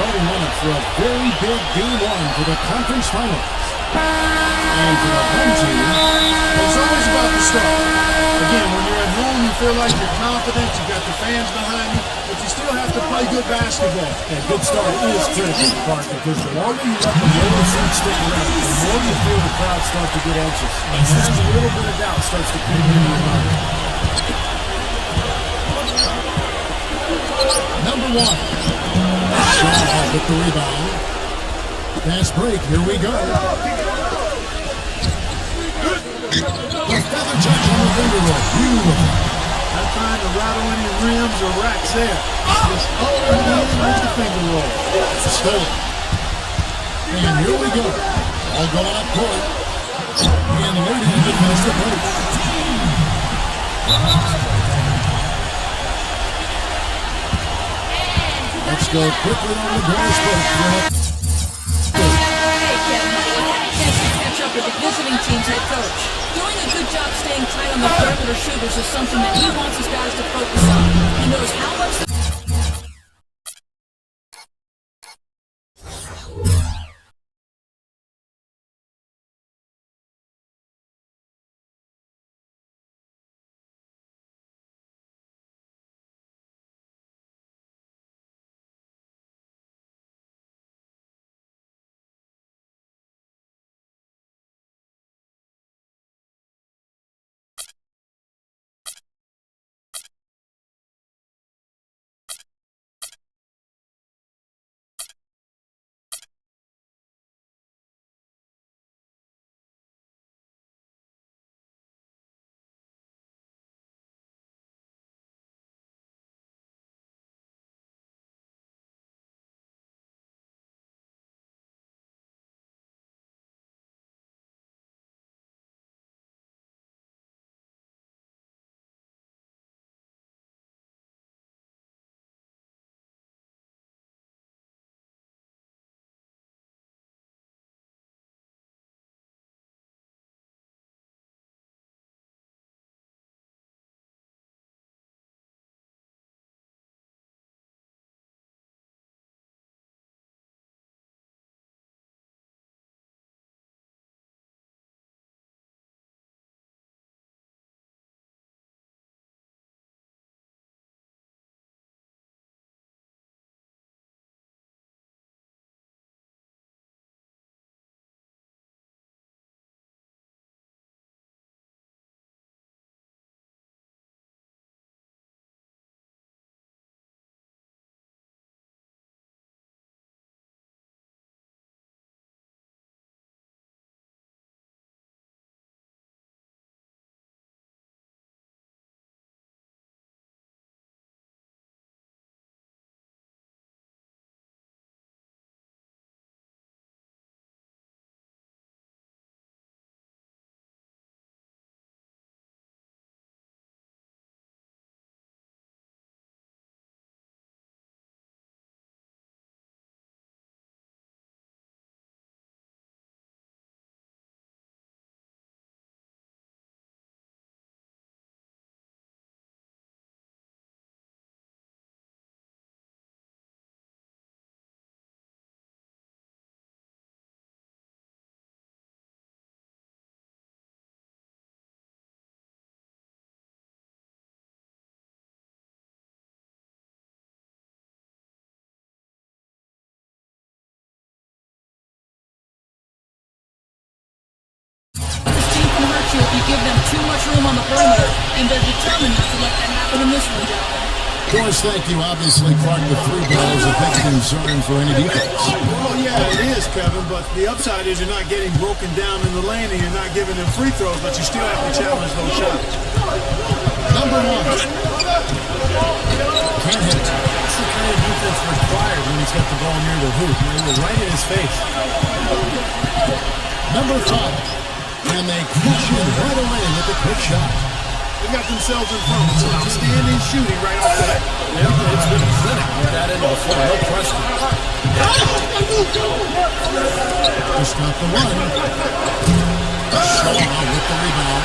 starting lineup for a very big Game 1 for the conference finals. And for the home team, it's always about the start. Again, when you're at home, you feel like you're confident, you got the fans behind you, but you still have to play good basketball. a good start is critical, Clark, because the longer you let the lower seed stick around, the more you feel the crowd start to get anxious. And as a little bit of doubt starts to creep into your mind. Number 1. Shaw with the rebound. Fast break, here we go. The feather touch on the finger roll. Beautiful. Not trying to rattle any rims or racks there. Just over with the finger roll. Stolen. And here we go. All going up court. And leading the fast approach. Let's go quickly on the grass break. Hey, Kevin. I had a chance to catch up with the visiting team's head coach. Doing a good job staying tight on the perimeter shooters is something that he wants his guys to focus on. He knows how much... If you give them too much room on the perimeter, and they're determined not to let that happen in this one, gentlemen. Boys, thank you. Obviously, Clark, the free ball is a big concern for any defense. Well, yeah, it is, Kevin, but the upside is you're not getting broken down in the lane and you're not giving them free throws, but you still have to challenge those shots. Number 1. Can't hit it. That's the kind of defense required when he's got the ball near the hoop. They were right in his face. Number 5. And they catch him right away with a quick shot. They got themselves in front. It's outstanding shooting right off the bat. It's been a clinic with that into the floor, no question. Just got the one. Shaw with the rebound.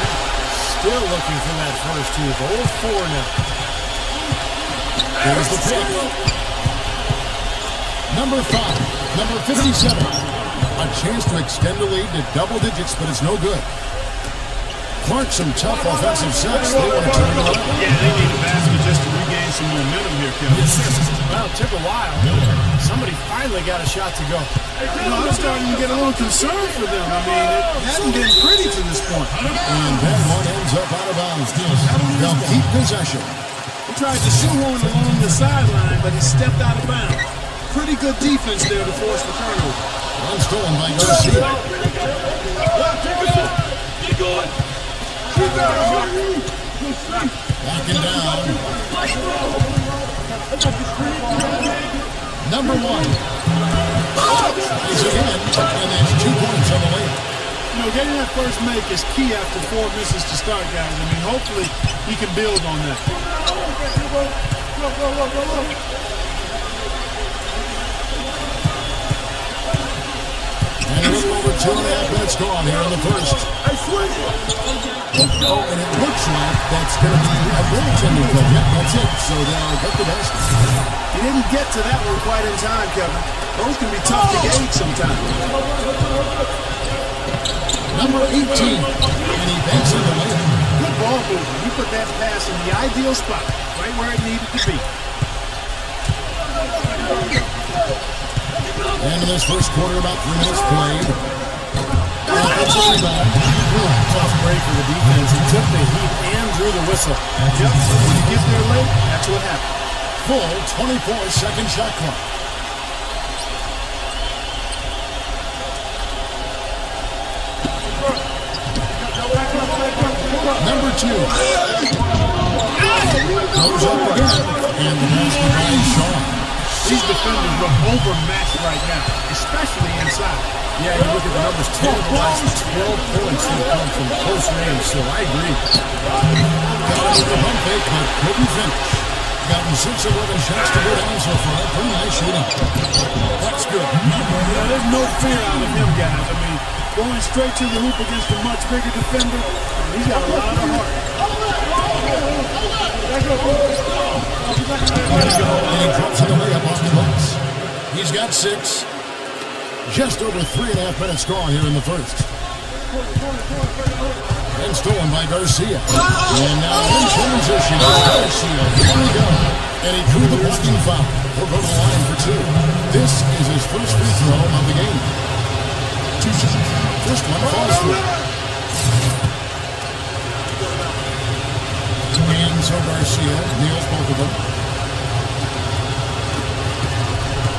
Still looking for that first two. 0-4 now. There's the pick. Number 5, number 57. A chance to extend the lead to double digits, but it's no good. Clark, some tough offensive sets. They want to turn it around. Yeah, they need a basket just to regain some momentum here, Kevin. Well, it took a while. Somebody finally got a shot to go. You know, I'm starting to get a little concerned for them. I mean, it hasn't been pretty to this point. And that one ends up out of bounds. They'll keep possession. He tried to shoehorn along the sideline, but he stepped out of bounds. Pretty good defense there to force the turnover. One stolen by Garcia. Keep going. Backing down. Number 1. He's again, and that's 2 points on the way. You know, getting that first make is key after 4 misses to start, guys. I mean, hopefully he can build on that. And a little over 2.5 minutes gone here in the first. Oh, and it looks like that's going to be a goaltending play. Yep, that's it. So they'll get the basket. He didn't get to that one quite in time, Kevin. Those can be tough to gauge sometimes. Number 18, and he banks it away. Good ball movement. He put that pass in the ideal spot, right where it needed to be. And in this first quarter, about 3 minutes played. Offensive rebound. Tough break for the defense. He took the heat and drew the whistle. Yep. When you get there late, that's what happens. Full 24-second shot clock. Number 2. Goes up again. And the basket by Shaw. These defenders look overmatched right now, especially inside. Yeah, you look at the numbers, 10 of the last 12 points have come from close range, so I agree. Got him with the pump fake, but couldn't finish. Gotten 6 of 11 shots to go down so far. Pretty nice shooting. That's good. Yeah, there's no fear out of him, guys. I mean, going straight to the hoop against a much bigger defender, he's got a lot of heart. And he drops it away up off the box. He's got 6. Just over 3.5 minutes gone here in the first. And stolen by Garcia. And now in transition, Garcia. Here we go. And he drew the blocking foul. He'll go to the line for 2. This is his first free throw of the game. 2 shots. First one falls through. And so Garcia nails both of them.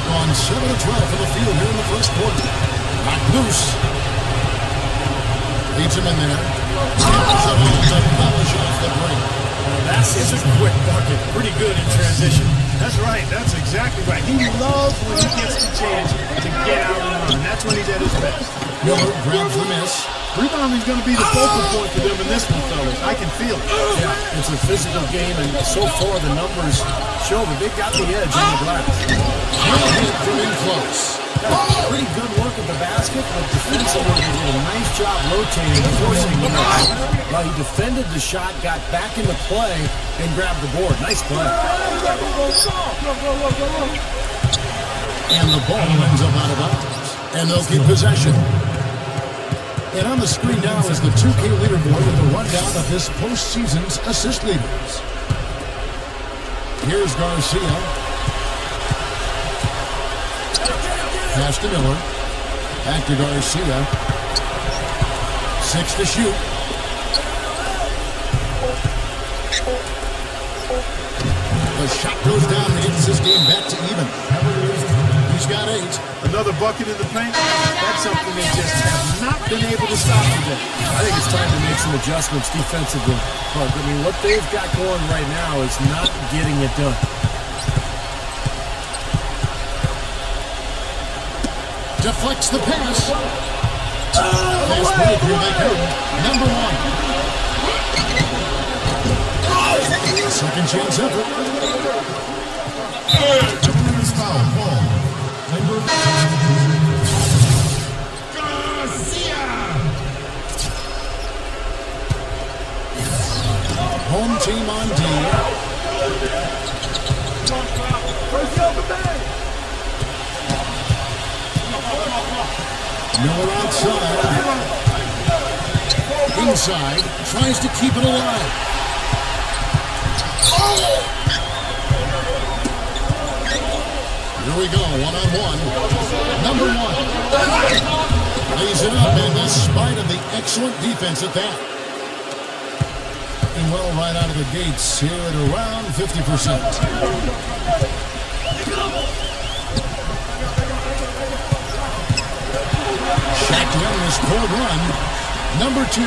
On 7 of 12 for the field here in the first quarter. Knocked loose. Leads him in there. To polish off the break. That is a quick bucket. Pretty good in transition. That's right. That's exactly right. He loves when he gets the chance to get out and run. That's when he's at his best. Miller grabs the miss. Rebounding's going to be the focal point for them in this one, fellas. I can feel it. Yeah, it's a physical game, and so far the numbers show that they've got the edge on the glass. From in close. Pretty good work at the basket, but defensively he did a nice job rotating, forcing the miss. Well, he defended the shot, got back into play, and grabbed the board. Nice play. And the ball ends up out of bounds. And they'll keep possession. And on the screen now is the 2K leaderboard with a rundown of this postseason's assist leaders. Here's Garcia. Pass to Miller. Back to Garcia. 6 to shoot. The shot goes down and gets this game back to even. He's got 8. Another bucket in the paint. That's something they just have not been able to stop today. I think it's time to make some adjustments defensively. But, I mean, what they've got going right now is not getting it done. Deflects the pass. Fast break, here they come. Number 1. Second chance effort. Foul ball. Number Garcia. Home team on D. Miller outside. Inside. Tries to keep it alive. Here we go, one-on-one. Number 1. Lays it up, and despite of the excellent defense at that. And well, right out of the gates here at around 50%. Shaq down this cold run. Number 2.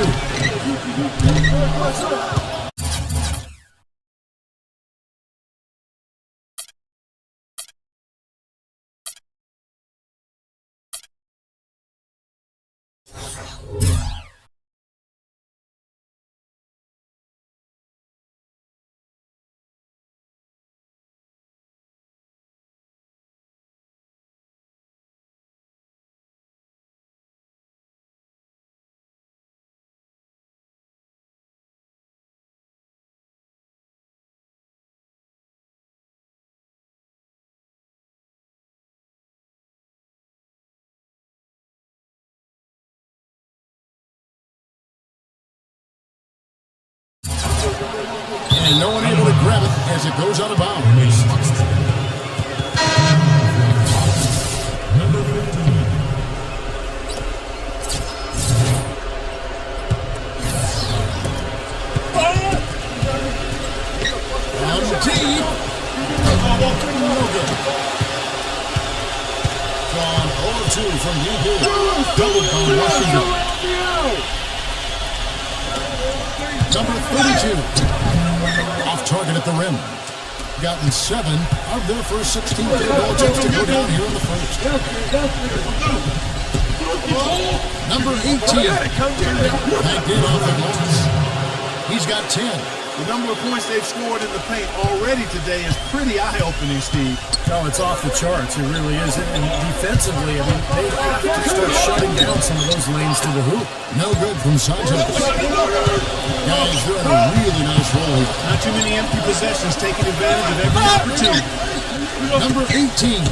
And no one able to grab it as it goes out of bounds. From deep. No good. Gone 0-2 from DB. Double from Washington. Number 32. Off target at the rim. Gotten 7 of their first 16 field goal attempts to go down here in the first. Number 18. Backed in off the glass. He's got 10. The number of points they've scored in the paint already today is pretty eye-opening, Steve. No, it's off the charts. It really is. And defensively, I mean, they have to start shutting down some of those lanes to the hoop. No good from Santos. Guys, they're in a really nice roll here. Not too many empty possessions, taking advantage of every opportunity. Number 18.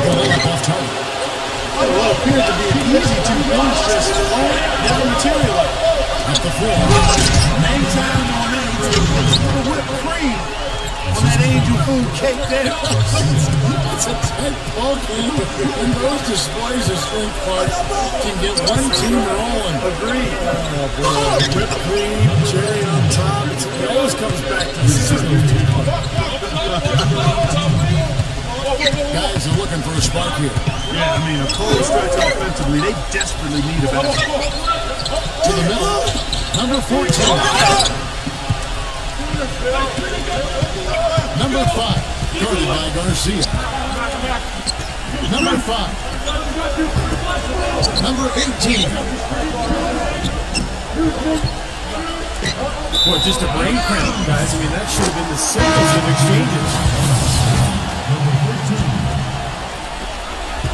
Going up off target. What appeared to be an easy 2 points just never materialized. At the floor. Name time on that. A little whipped cream on that angel food cake there. It's a tight ball game, and those displays of strength parts can get one team rolling. Agreed. Oh, boy. Whipped cream, cherry on top. It always comes back to the system. Guys are looking for a spark here. Yeah, I mean, a cold stretch offensively. They desperately need a basket. To the middle. Number 14. Number 5. Guarded by Garcia. Number 5. Number 18. Boy, just a brain cramp, guys. I mean, that should have been the simplest of exchanges.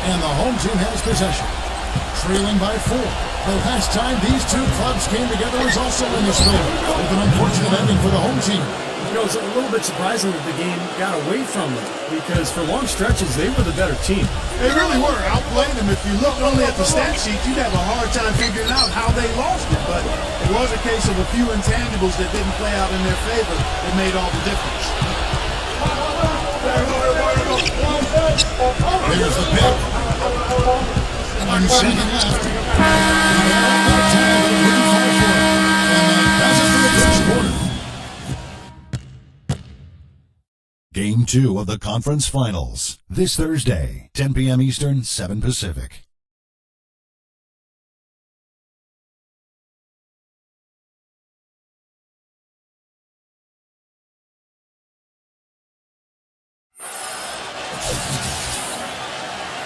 And the home team has possession. Trailing by 4. The last time these two clubs came together was also in this game, with an unfortunate ending for the home team. You know, it's a little bit surprising that the game got away from them, because for long stretches, they were the better team. They really were. Outplayed them. If you looked only at the stat sheet, you'd have a hard time figuring out how they lost it. But it was a case of a few intangibles that didn't play out in their favor that made all the difference. There's the pick. On second left. Game 2 of the conference finals. This Thursday, 10 p.m. Eastern, 7 Pacific.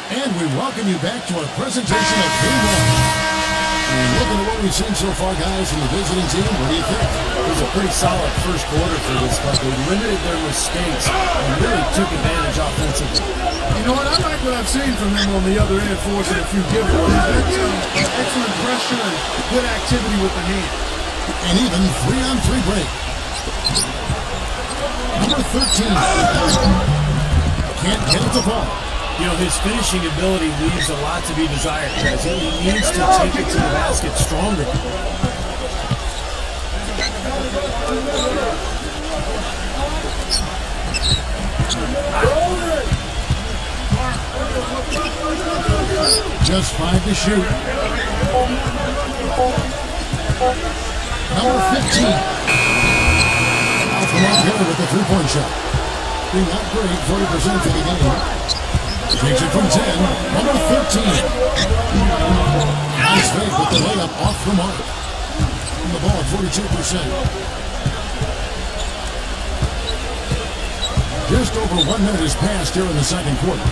And we welcome you back to our presentation of PINOY. And looking at what we've seen so far, guys, from the visiting team, what do you think? It was a pretty solid first quarter for this club. They limited their mistakes and really took advantage offensively. You know what? I like what I've seen from them on the other end, forcing a few giveaways. That's excellent pressure and good activity with the hand. And even 3-on-3 break. Number 13. Can't get it to fall. You know, his finishing ability leaves a lot to be desired, as he needs to take it to the basket stronger. Just 5 to shoot. Number 15. Out from out here with the three-point shot. Being not great, 40% for the game. Takes it from 10. Number 13. Nice fake with the layup off the mark. And the ball at 42%. Just over 1 minute has passed here in the second quarter.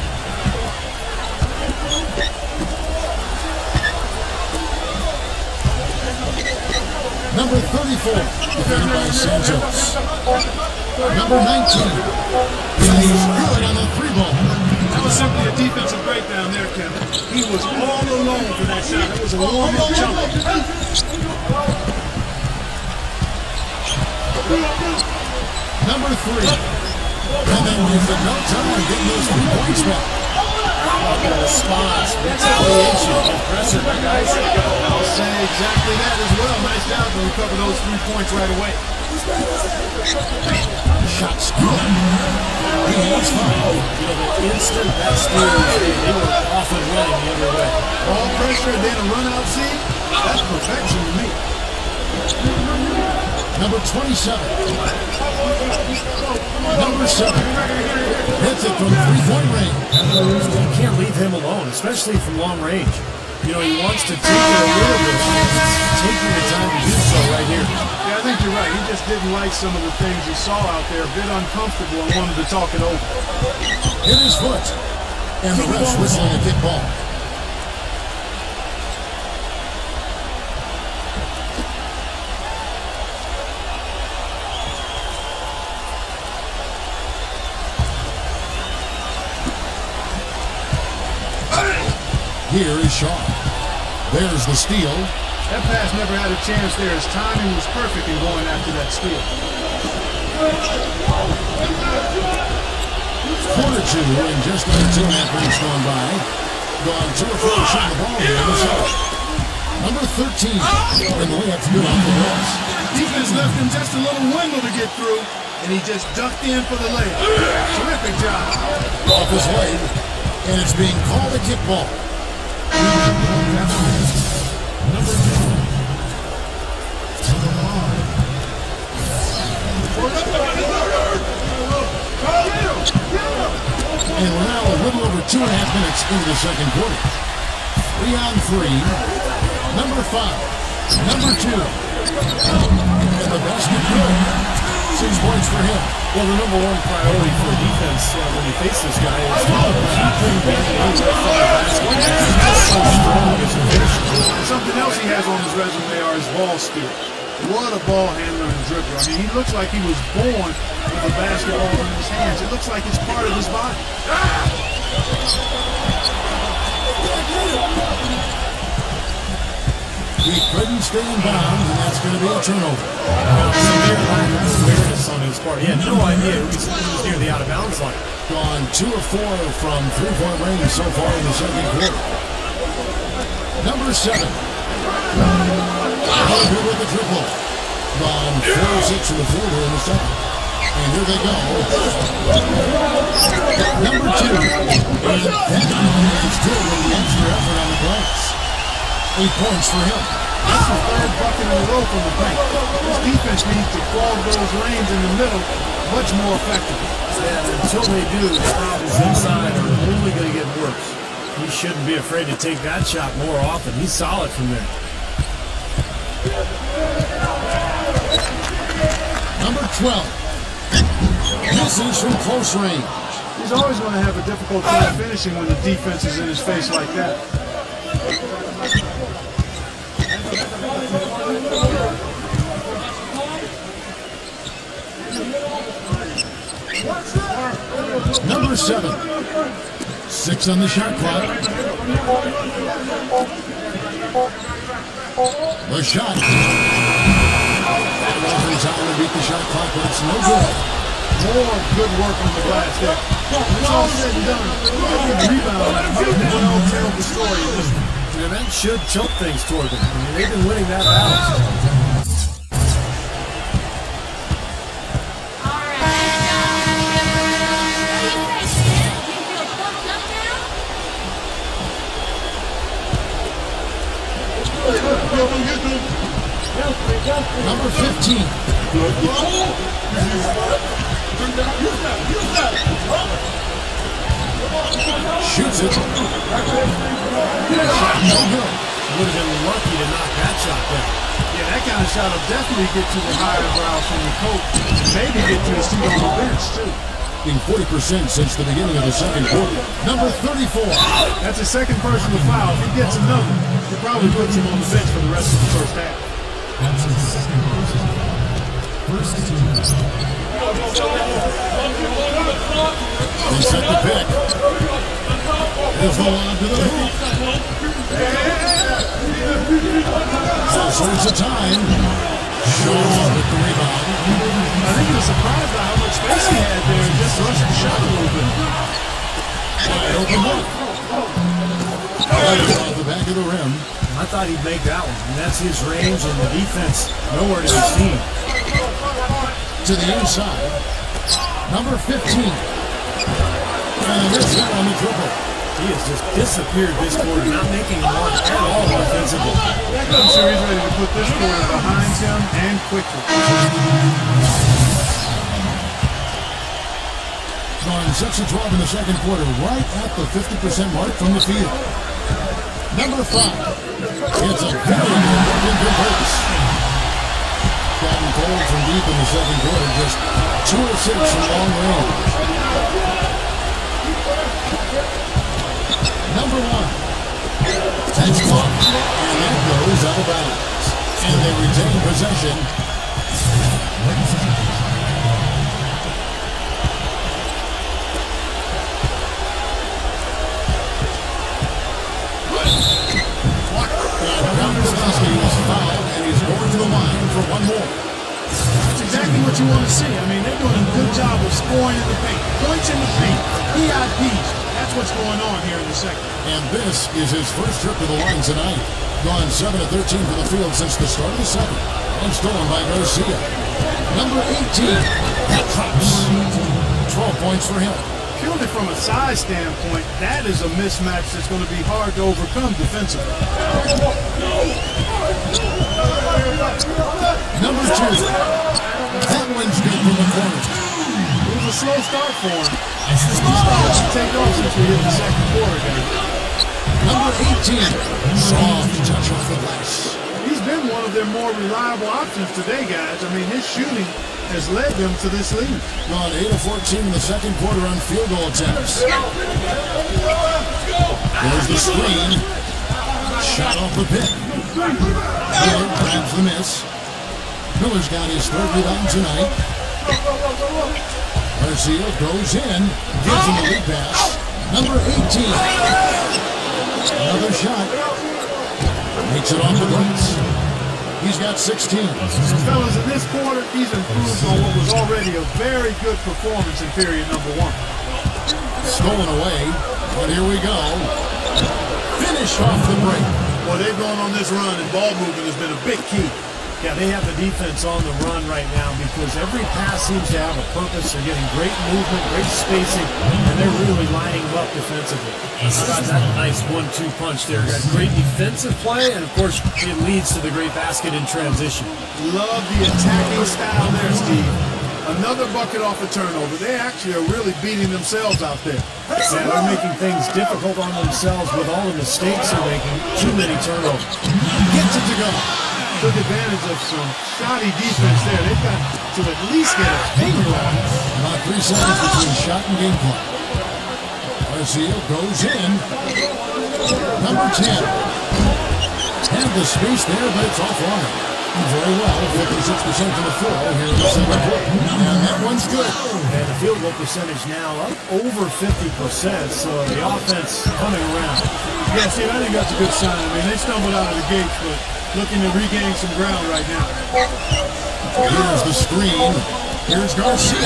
Number 34, defended by Santos. Number 19, he's good on the three ball. That was simply a defensive breakdown there, Kevin. He was all alone for that shot. It was a warm-up jump. Number 3, and then with no time getting those 3 points back. Response, retaliation, impressive, my guys. I'll say exactly that as well. Nice job to recover those 3 points right away. Shots good. He has 5. You know, the instant that steals, they were off and running the other way. All pressure and then a run-out seed. That's perfection to me. Number 27. Number 7. Hits it from 3-point range. You can't leave him alone, especially from long range. You know, he wants to take it a little bit. He's taking the time to do so right here. Yeah, I think you're right. He just didn't like some of the things he saw out there. A bit uncomfortable and wanted to talk it over. Hit his foot. And the refs whistling a kick ball. Here is Shaw. There's the steal. That pass never had a chance there. His timing was perfect in going after that steal. Quarter 2 and just under 2.5 minutes gone by. Gone 2 or 4 shot the ball here in the second. Number 13. And the layup's good off the glass. Defense left him just a little window to get through, and he just ducked in for the layup. Terrific job. Off his leg. And it's being called a kick ball. And we're now a little over 2.5 minutes into the second quarter. 3 on 3. Number 5. Number 2. And the basket good. 6 points for him. Well, the number one priority for defense when you face this guy is to keep him getting away from the basket. He's so strong as a finisher. Something else he has on his resume are his ball skills. What a ball handler and dribbler. I mean, he looks like he was born with a basketball in his hands. It looks like it's part of his body. He couldn't stay in bounds, and that's going to be a turnover. Severe lack of awareness on his part. He had no idea he was near the out-of-bounds line. Gone 2 of 4 from 3-point range so far in the second quarter. Number 7. Good with the triple. Gone 4 of 6 from the floor in the second. And here they go. Number 2. And that is still with the extra effort on the glass. 8 points for him. That's the 3rd bucket in a row from the bank. This defense needs to clog those lanes in the middle much more effectively. And until they do, the problems inside are only going to get worse. He shouldn't be afraid to take that shot more often. He's solid from there. Number 12. Misses from close range. He's always going to have a difficult time finishing when the defense is in his face like that. Number 7. 6 on the shot clock. The shot. That wasn't time to beat the shot clock, but it's no good. more good work on the glass there. When it's all said and done, the rebound might well tell the story of this one. And that should tilt things toward them. I mean, they've been winning that battle. Number 15. Shoots it. No good. Would have been lucky to knock that shot down. Yeah, that kind of shot will definitely get to the higher brows from the coach. Maybe get to his seat on the bench, too. In 40% since the beginning of the second quarter. Number 34. That's the second personal foul. If he gets another, he probably puts him on the bench for the rest of the first half. That's his second personal. First team. They set the pick. Here's the line to the hoop. So it's a time. Shaw with the rebound. I think he was surprised by how much space he had there and just rushed the shot a little bit. Wide open look. Right off the back of the rim. I thought he'd make that one. And that's his range, and the defense nowhere to be seen. To the inside. Number 15. And this hit on the dribble. He has just disappeared this quarter, not making a mark at all offensively. I'm sure he's ready to put this quarter behind him and quickly. Drawing 6 of 12 in the second quarter, right at the 50% mark from the field. Number 5. It's a very good pace. Gotten cold from deep in the second quarter, just 2 of 6 from long range. Number 1. That's caught. And that goes out of bounds. And they retain possession. And he's going to the line for one more. That's exactly what you want to see. I mean, they're doing a good job of scoring in the paint. Points in the paint. PIPs. That's what's going on here in the second. And this is his first trip to the line tonight. Gone 7 of 13 from the field since the start of the second. And stolen by Garcia. Number 18. Drops. 12 points for him. Purely from a size standpoint, that is a mismatch that's going to be hard to overcome defensively. Number 2. That one's good from the corner. It was a slow start for him. He's starting to take off since we hit the second quarter game. Number 18. Soft touch off the glass. He's been one of their more reliable options today, guys. I mean, his shooting has led them to this lead. Gone 8 of 14 in the second quarter on field goal attempts. There's the screen. Shot off the pick. Miller grabs the miss. Miller's got his third rebound tonight. Garcia goes in. Gives him a lead pass. Number 18. Another shot. Makes it off the glass. He's got 16. So, fellas, in this quarter, he's improved on what was already a very good performance in period number 1. Stolen away. But here we go. Finish off the break. Well, they've gone on this run, and ball movement has been a big key. Yeah, they have the defense on the run right now because every pass seems to have a purpose. They're getting great movement, great spacing, and they're really lining them up defensively. How about that nice 1-2 punch there? Got great defensive play, and of course, it leads to the great basket in transition. Love the attacking style there, Steve. Another bucket off a turnover. They actually are really beating themselves out there. Yeah, they're making things difficult on themselves with all the mistakes they're making. Too many turnovers. Gets it to go. Took advantage of some shoddy defense there. They've got to at least get a finger on it. About 3 seconds between shot and game clock. Garcia goes in. Number 10. Had the space there, but it's offline. Very well, 56% from the floor here in the second quarter. And that one's good. And the field goal percentage now up over 50%, so the offense coming around. Yeah, Steve, I think that's a good sign. I mean, they stumbled out of the gates, but looking to regain some ground right now. Here's the screen. Here's Garcia.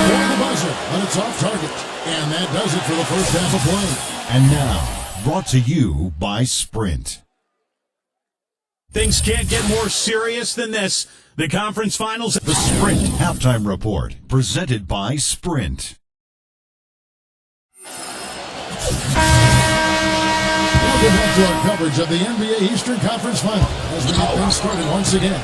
Before the buzzer, but it's off target. And that does it for the first half of play. And now, brought to you by Sprint. Things can't get more serious than this. The conference finals. The Sprint Halftime Report, presented by Sprint. Welcome back to our coverage of the NBA Eastern Conference Final as we get things started once again.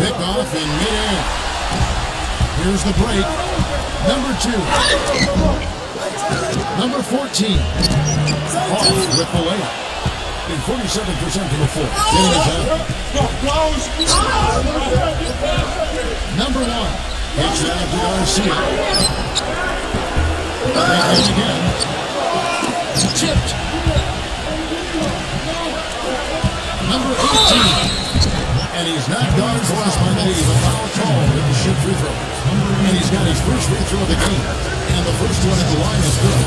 Pick off in mid-air. Here's the break. Number 2. Number 14. Off with the layup. In 47% to the floor. Getting it down. Number 1. Hits it out to Garcia. And again. Tipped. Number 18. And he's not guarded forced by the lead, but foul called with the shoot free throw. And he's got his first free throw of the game. And the first one at the line is good.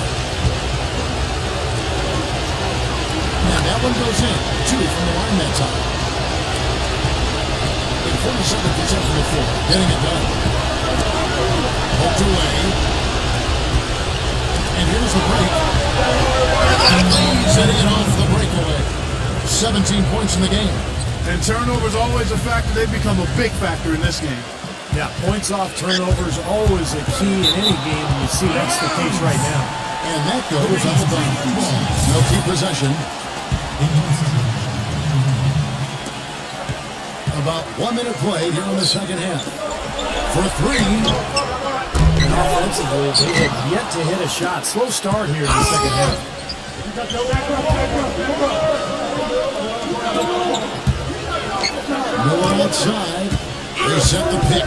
And that one goes in. 2 from the line that time. In 47% from the floor. Getting it done. Poked away. And here's the break. Setting it off the breakaway. 17 points in the game. And turnovers always a factor. They've become a big factor in this game. Yeah, points off turnovers always a key in any game, and you see that's the case right now. And that goes on the bounce. No key possession. About 1 minute played here in the second half. For 3. Offensively, they have yet to hit a shot. Slow start here in the second half. No one outside. They set the pick.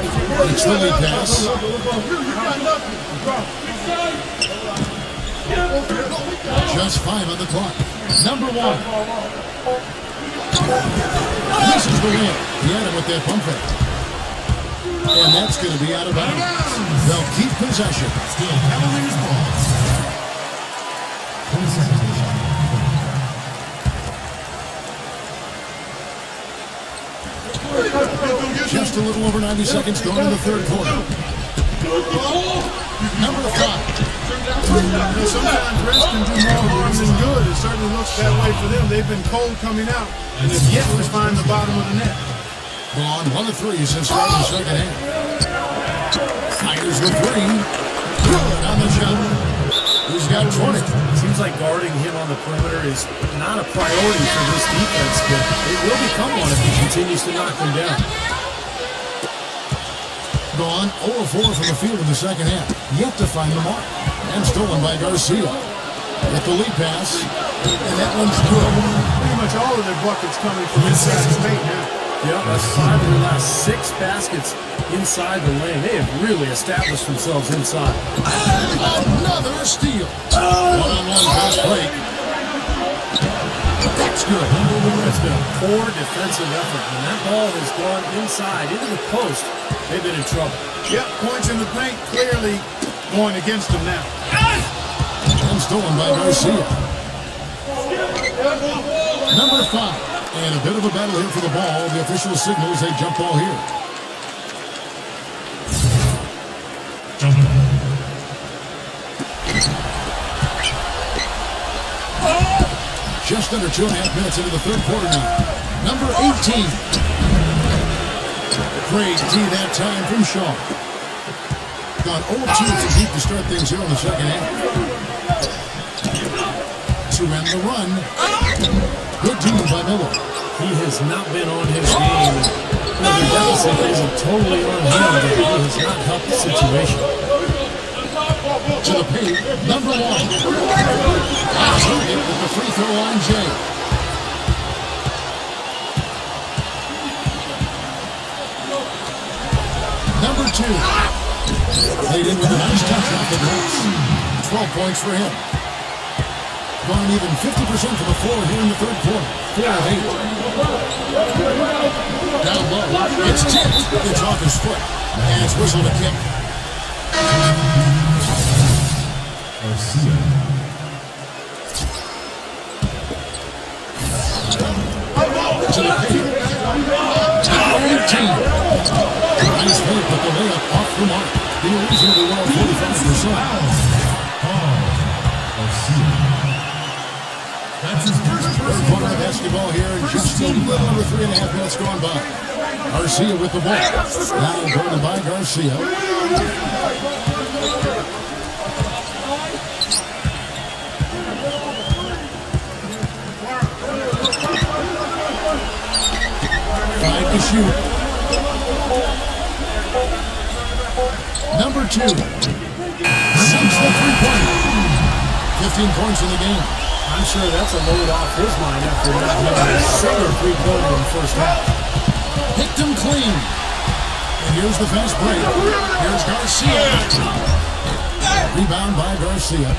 It's the lead pass. Just 5 on the clock. Number 1. This is the win. He had him with that pump fake. And that's going to be out of bounds. They'll keep possession. Still Cavaliers ball. Just a little over 90 seconds going in the third quarter. Number 5. Sometimes rest can do more harm than good. It certainly looks that way for them. They've been cold coming out, and have yet to find the bottom of the net. On 1 of 3 since starting the second half. Tigers with 3. Good on the shot. He's got 20. Seems like guarding him on the perimeter is not a priority for this defense, but it will become one if he continues to knock them down. Gone 0 of 4 from the field in the second half. Yet to find the mark. And stolen by Garcia. With the lead pass. And that one's good. Pretty much all of their buckets coming from inside the paint now. Yep, that's 5 of their last 6 baskets inside the lane. They have really established themselves inside. Another steal. One-on-one pass break. That's good. It's been a poor defensive effort. When that ball has gone inside into the post, they've been in trouble. Yep, points in the paint clearly going against them now. And stolen by Garcia. Number 5. And a bit of a battle here for the ball. The official signals a jump ball here. Just under 2.5 minutes into the third quarter now. Number 18. Great D that time from Shaw. Gone 0-2 from deep to start things here in the second half. To end the run. Good team by Miller. He has not been on his game. The deficit isn't totally on him, but he has not helped the situation. To the paint, number 1. Off target with the free throw line, Jay. Number 2. Laid in with a nice touch off the glass. 12 points for him. Gone even 50% to the floor here in the third quarter. 4 of 8. Down low. It's tipped. It's off his foot. And it's whistled a kick. to the paint. Now 18. Nice hit, but the layup off the mark. Be reasonably well 45%. That's his first Third quarter of basketball here, and just a little over 3.5 minutes gone by. Garcia with the ball. Now guarded by Garcia. Tried to shoot. Number 2. Sinks the three-pointer. 15 points in the game. I'm sure that's a load off his mind after not having a single three-pointer in the first half. Picked him clean. And here's the fast break. Here's Garcia. Rebound by Garcia.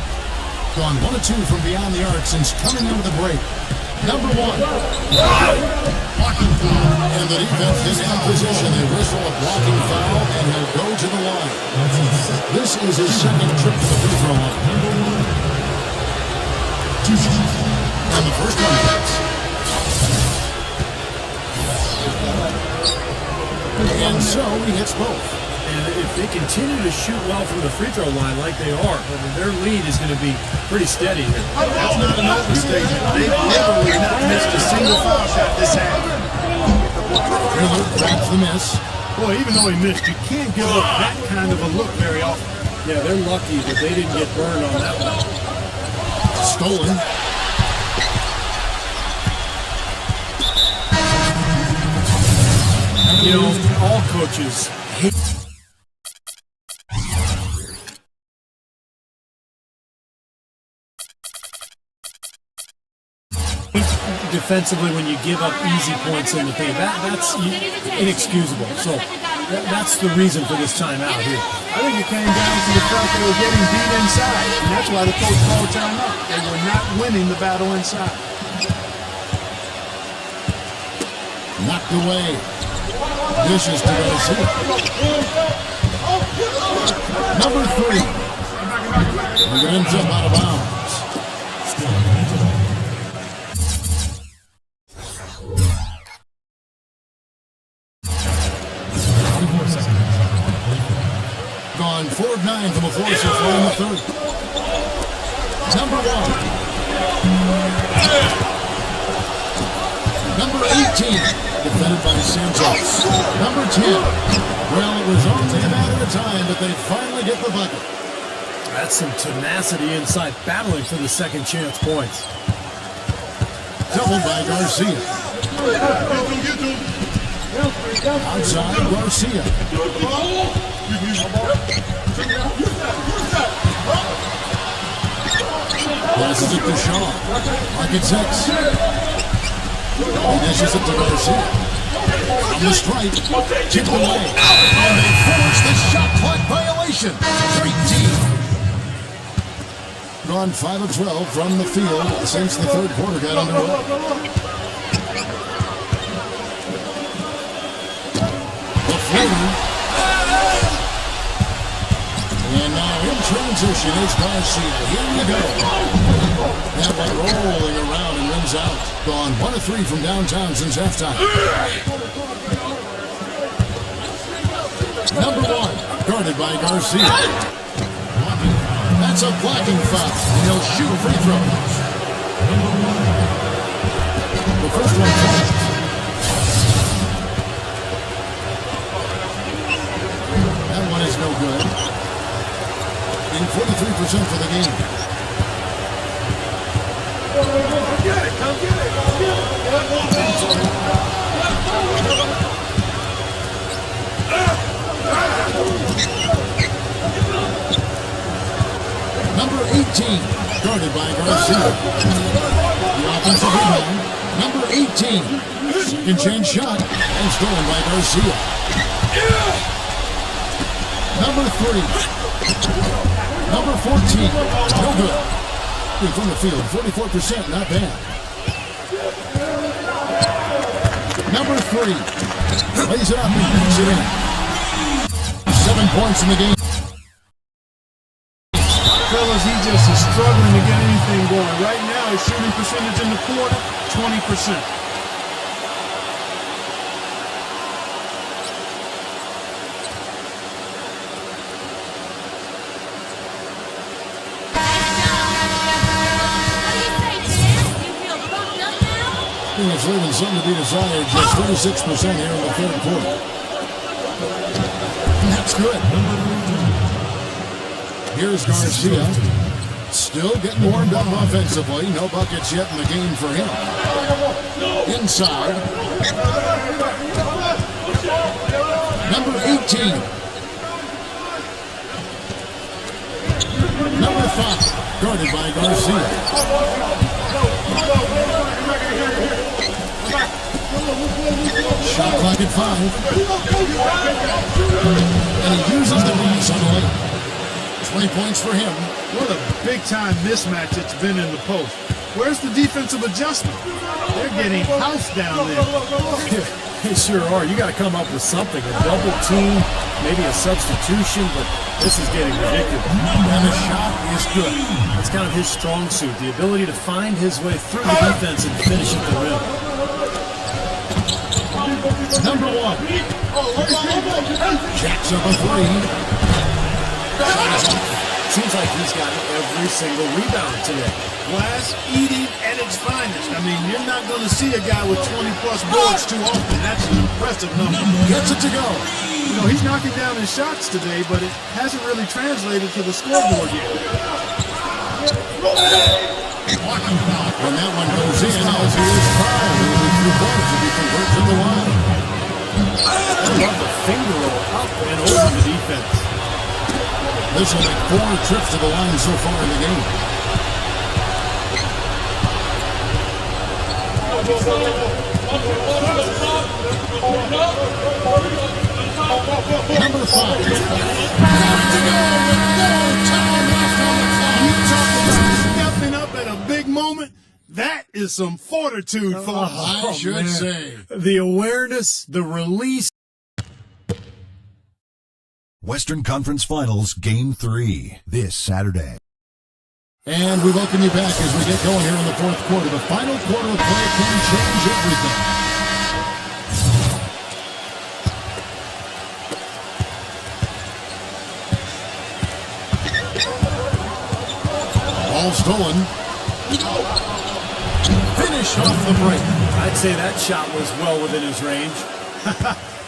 Gone 1 of 2 from beyond the arc since coming into the break. Number 1. Blocking foul. And the defense is in position. They whistle a blocking foul, and he'll go to the line. This is his second trip to the free throw line. And the first one hits. And so he hits both. And if they continue to shoot well from the free throw line like they are, their lead is going to be pretty steady here. That's not an overstatement. They've literally not missed a single foul shot this half. Miller grabs the miss. Boy, even though he missed, you can't give up that kind of a look very often. Yeah, they're lucky that they didn't get burned on that one. Stolen. You know, all coaches hate defensively when you give up easy points in the paint. That's inexcusable. So that's the reason for this timeout here. I think it came down to the fact they were getting beat inside, and that's why the coach called timeout. They were not winning the battle inside. Knocked away. Dishes to Garcia. Number 3. He ends up out of bounds. Gone 4 of 9 from a floor so far in the third. Number 1. Number 18. Defended by Sanchez. Number 10. Well, it was only a matter of time, but they finally get the bucket. That's some tenacity inside, battling for the second chance points. Doubled by Garcia. Outside Garcia. Passes it to Shaw. Market 6. He dishes it to Garcia. On the strike, tipped away. And they force the shot clock violation. 3-team. Gone 5 of 12 from the field since the third quarter got underway. The floater. And now in transition is Garcia. Here you go. That one rolling around and rims out. Gone 1 of 3 from downtown since halftime. Number 1, guarded by Garcia. That's a blocking foul, and he'll shoot a free throw. The first one falls. That one is no good. In 43% for the game. Come get it, come get it, come get it. Number 18, guarded by Garcia. The offensive rebound. Number 18, second chance shot, and stolen by Garcia. Number 3, number 14, no good. From the field, 44%, not bad. Number 3, lays it up and beats it in. 7 points in the game. Fellas, he just is struggling to get anything going. Right now, his shooting percentage in the quarter, 20%. think it's leaving something to be desired. Just 36% here in the third quarter. That's good. Here's Garcia. Still getting warmed up offensively. No buckets yet in the game for him. Inside. Number 18. Number 5. Guarded by Garcia. Shot clock at 5. And he uses the pass on the lane. 20 points for him. What a big-time mismatch it's been in the post. Where's the defensive adjustment? They're getting housed down there. They sure are. You got to come up with something. A double team, maybe a substitution, but this is getting ridiculous. And the shot is good. That's kind of his strong suit, the ability to find his way through the defense and finish at the rim. Number 1. Jacks up a 3. Seems like he's gotten every single rebound today. Glass eating at its finest. I mean, you're not going to see a guy with 20-plus boards too often. That's an impressive number. Gets it to go. You know, he's knocking down his shots today, but it hasn't really translated to the scoreboard yet. When that one goes in, as he is fouled, he will be 2 points if he converts to the line. I love the finger roll up and over the defense. This will make 4 trips to the line so far in the game. Number 5. You talk about stepping up at a big moment. That is some fortitude, folks. I should say. The awareness, the release. Western Conference Finals Game 3 this Saturday. And we welcome you back as we get going here in the fourth quarter. The final quarter of play can change everything. Ball stolen. Finish off the break. I'd say that shot was well within his range.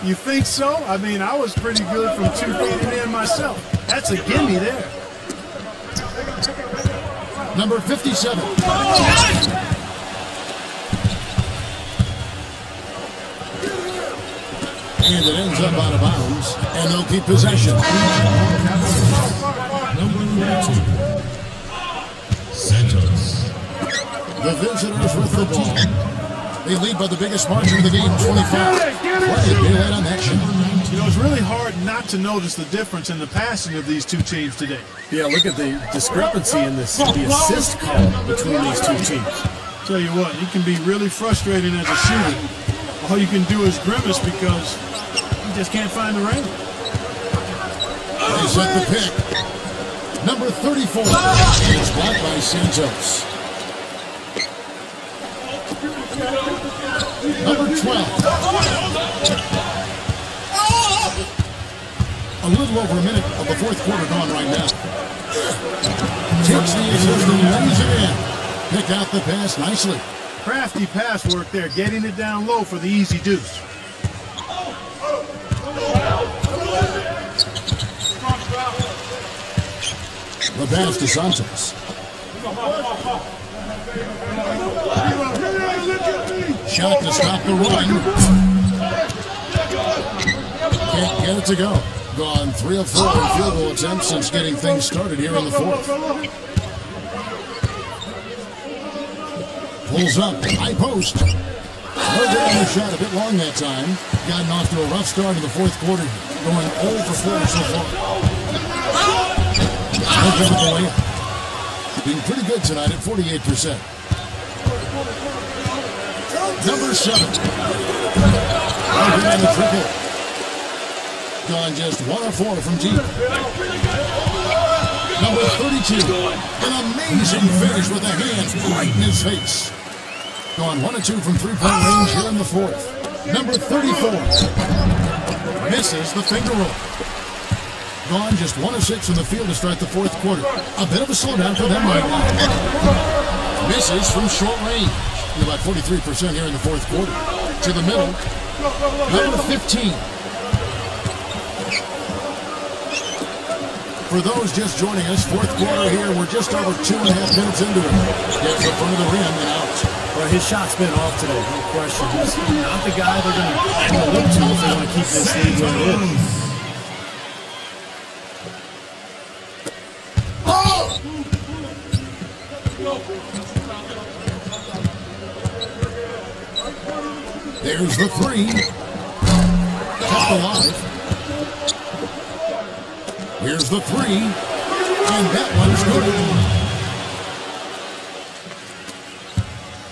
You think so? I mean, I was pretty good from 2 feet and in myself. That's a gimme there. Number 57. And it ends up out of bounds. And they'll keep possession. Number 2. Santos. The visitors with the ball. They lead by the biggest margin of the game, 25. Plenty on that shot. You know, it's really hard not to notice the difference in the passing of these 2 teams today. Yeah, look at the discrepancy in the assist column between these 2 teams. Tell you what, you can be really frustrating as a shooter. All you can do is grimace because you just can't find the range. They set the pick. Number 34. And it's blocked by Santos. Number 12. A little over a minute of the fourth quarter gone right now. Takes the assist and lays it in. Pick out the pass nicely. Crafty pass work there, getting it down low for the easy deuce. The pass to Santos. Shot to stop the run. Can't get it to go. Gone 3 of 4 in field goal attempts since getting things started here in the fourth. Pulls up, high post. No good on the shot, a bit long that time. Gotten off to a rough start in the fourth quarter, going 0 for 4 so far. No good with the layup. Being pretty good tonight at 48%. Number 7. No good on the triple. Gone just 1 of 4 from deep. Number 32. An amazing finish with a hand right in his face. Gone 1 of 2 from 3-point range here in the fourth. Number 34. Misses the finger roll. Gone just 1 of 6 from the field to start the fourth quarter. A bit of a slowdown for them right now. Misses from short range. About 43% here in the fourth quarter. To the middle. Number 15. For those just joining us, fourth quarter here, we're just over 2.5 minutes into it. Gets the front of the rim and out. Well, his shot's been off today, no question. He's not the guy they're going to look to if they want to keep this lead where it is. There's the three. Kept alive. Here's the three. And that one's good.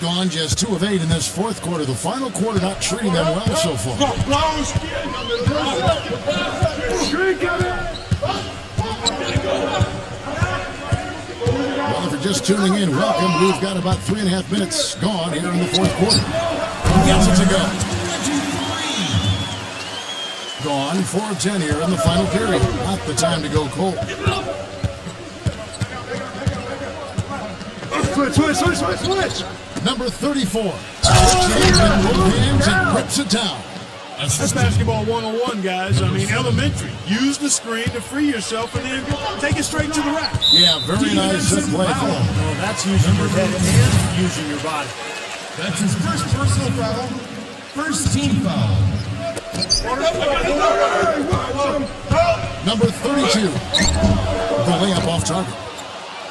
Gone just 2 of 8 in this fourth quarter. The final quarter not treating them well so far. Well, if you're just tuning in, welcome. We've got about 3.5 minutes gone here in the fourth quarter. Gets it to go. Gone 4 of 10 here in the final period. Not the time to go cold. Switch. Number 34. Hands and rips it down. That's basketball 101, guys. I mean, elementary. Use the screen to free yourself and then take it straight to the rack. Yeah, very nice play. Well, that's using your head and using your body. That's his first personal foul. First team foul. Number 32. The layup off target.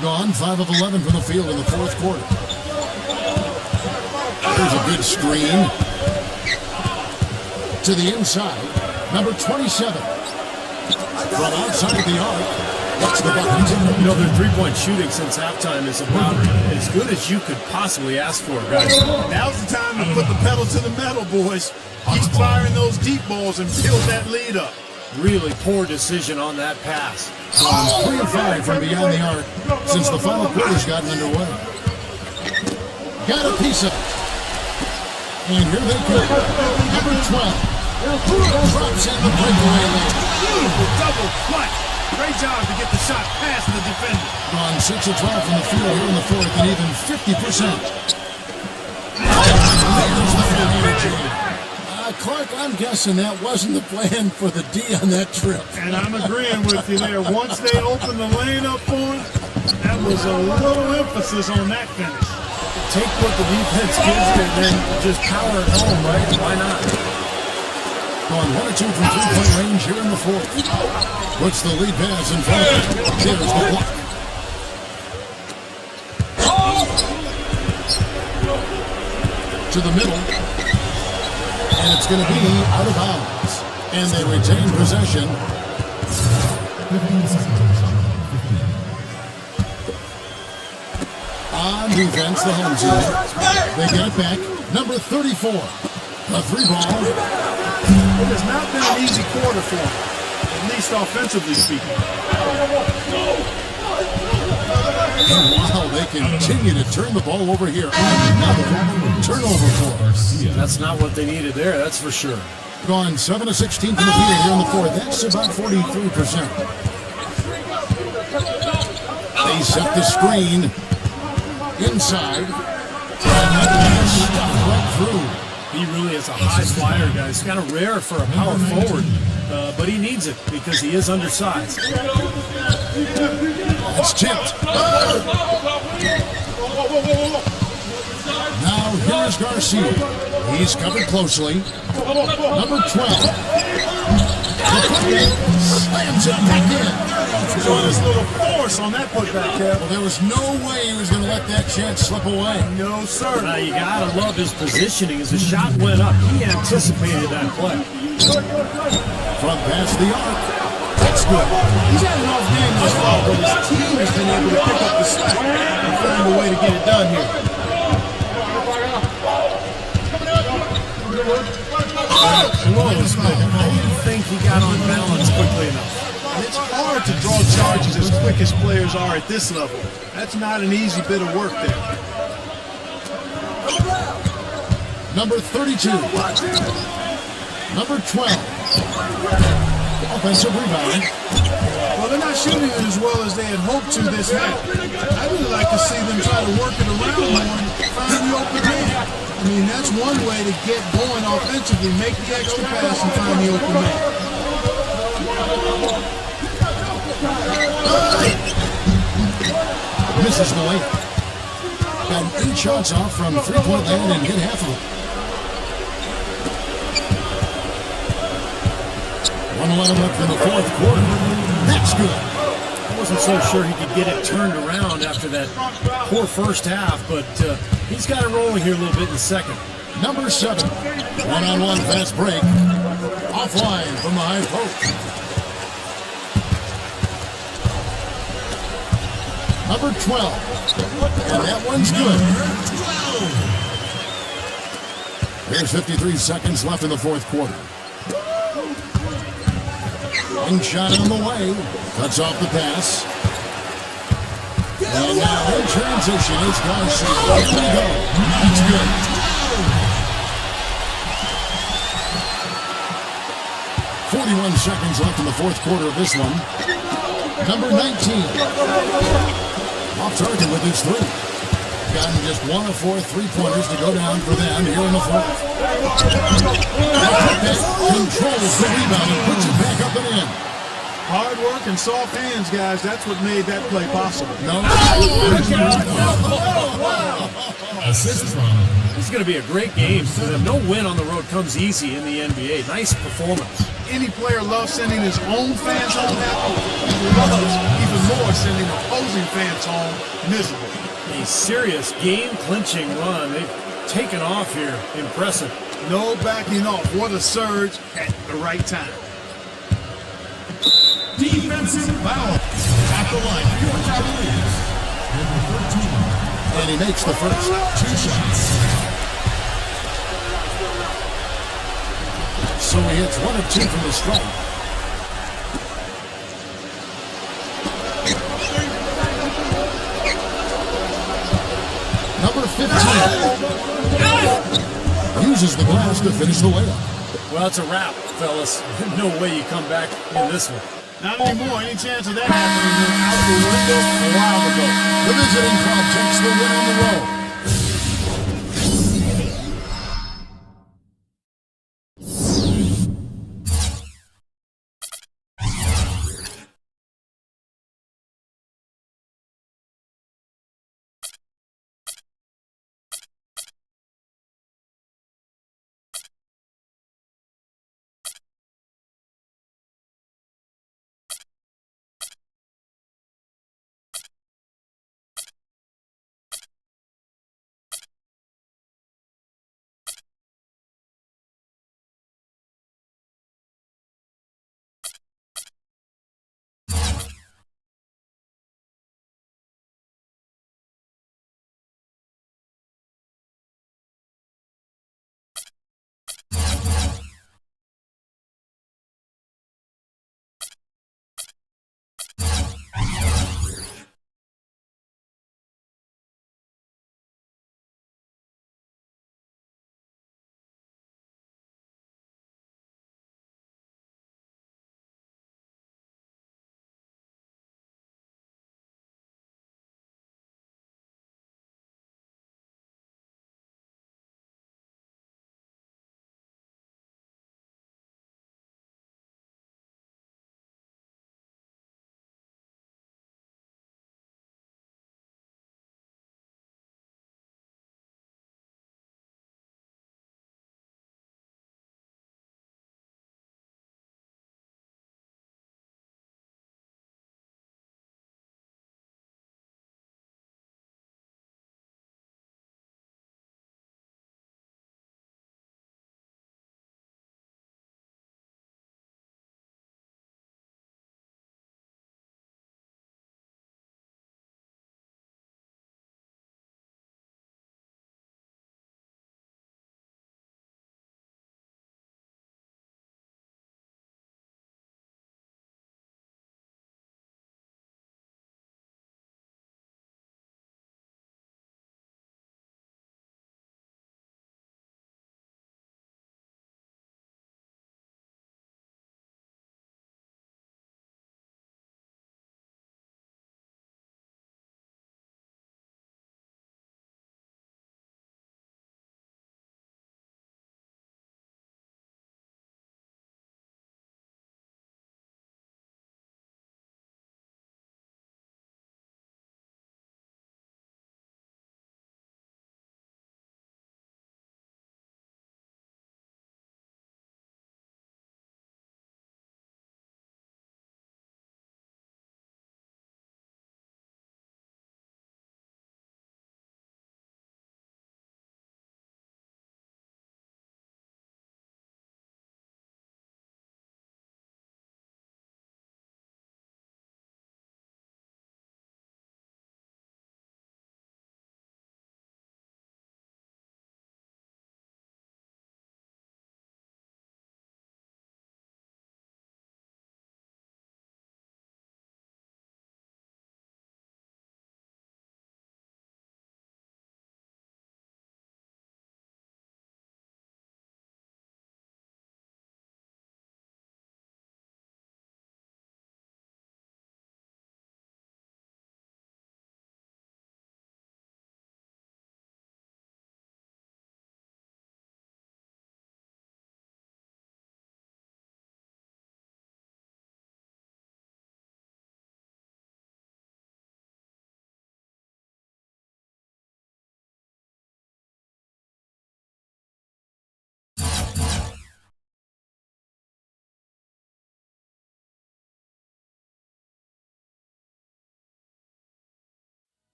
Gone 5 of 11 from the field in the fourth quarter. There's a good screen. To the inside. Number 27. From outside the arc. That's the bucket. You know, their three-point shooting since halftime is about as good as you could possibly ask for, guys. Now's the time to put the pedal to the metal, boys. Keep firing those deep balls and build that lead up. Really poor decision on that pass. 3 of 5 from beyond the arc since the final quarter's gotten underway. Got a piece of it. And here they come. Number 12. Drops in the breakaway lane. Beautiful double clutch. Great job to get the shot past the defender. On 6 of 12 from the field here in the fourth and even 50%. Clark, I'm guessing that wasn't the plan for the D on that trip. And I'm agreeing with you there. Once they opened the lane up for him, that was a little emphasis on that finish. Take what the defense gives you and then just power it home, right? Why not? Going 1 or 2 from 3-point range here in the fourth. Puts the lead pass in front of him. There's the block. To the middle. And it's going to be out of bounds. And they retain possession. On defense, the home team. They get it back. Number 34. A 3-ball. It has not been an easy quarter for him, at least offensively speaking. And wow, they continue to turn the ball over here. Another turnover for us. That's not what they needed there, that's for sure. Gone 7 of 16 from the field here in the fourth. That's about 43%. They set the screen inside. And stuck right through. He really is a high flyer, guys. It's kind of rare for a power forward, but he needs it because he is undersized. It's tipped. Now here's Garcia. He's covered closely. Number 12. Slams it back in. Showing us a little force on that putback, Kev. Well, there was no way he was going to let that chance slip away. No, sir. Now, you got to love his positioning. As the shot went up, he anticipated that play. From past the arc. That's good. He's had an off game this far, but his team has been able to pick up the slack and find a way to get it done here. Close, but I didn't think he got on balance quickly enough. And it's hard to draw charges as quick as players are at this level. That's not an easy bit of work there. Number 32. Number 12. Offensive rebound. Well, they're not shooting it as well as they had hoped to this half. I'd really like to see them try to work it around more and find the open man. I mean, that's one way to get going offensively. Make the extra pass and find the open man. Misses the layup. Got 8 shots off from three-point land and hit half of them. 1:11 left in the fourth quarter. That's good. I wasn't so sure he could get it turned around after that poor first half, but he's got it rolling here a little bit in the second. Number 7. One-on-one fast break. Offline from the high post. Number 12. And that one's good. There's 53 seconds left in the fourth quarter. Wing shot on the way. Cuts off the pass. And now in transition, it's Garcia. Here we go. That's good. 41 seconds left in the fourth quarter of this one. Number 19. Off target with his 3. Gotten just 1 of 4 3-pointers to go down for them here in the fourth. Controls the rebound and puts it back up and in. Hard work and soft hands, guys. That's what made that play possible. Assist from. This is going to be a great game. No win on the road comes easy in the NBA. Nice performance. Any player loves sending his own fans home happy. He loves even more sending opposing fans home miserable. A serious game-clinching run. They've taken off here. Impressive. No backing off. What a surge at the right time. Defensive foul. At the line for your Cavaliers. Number 13. And he makes the first. 2 shots. So he hits 1 of 2 from the stripe. Number 15 uses the glass to finish the layup. Well, it's a wrap, fellas. No way you come back in this one. Not anymore. Any chance of that happening out the window a while ago. The visiting club takes the win on the road.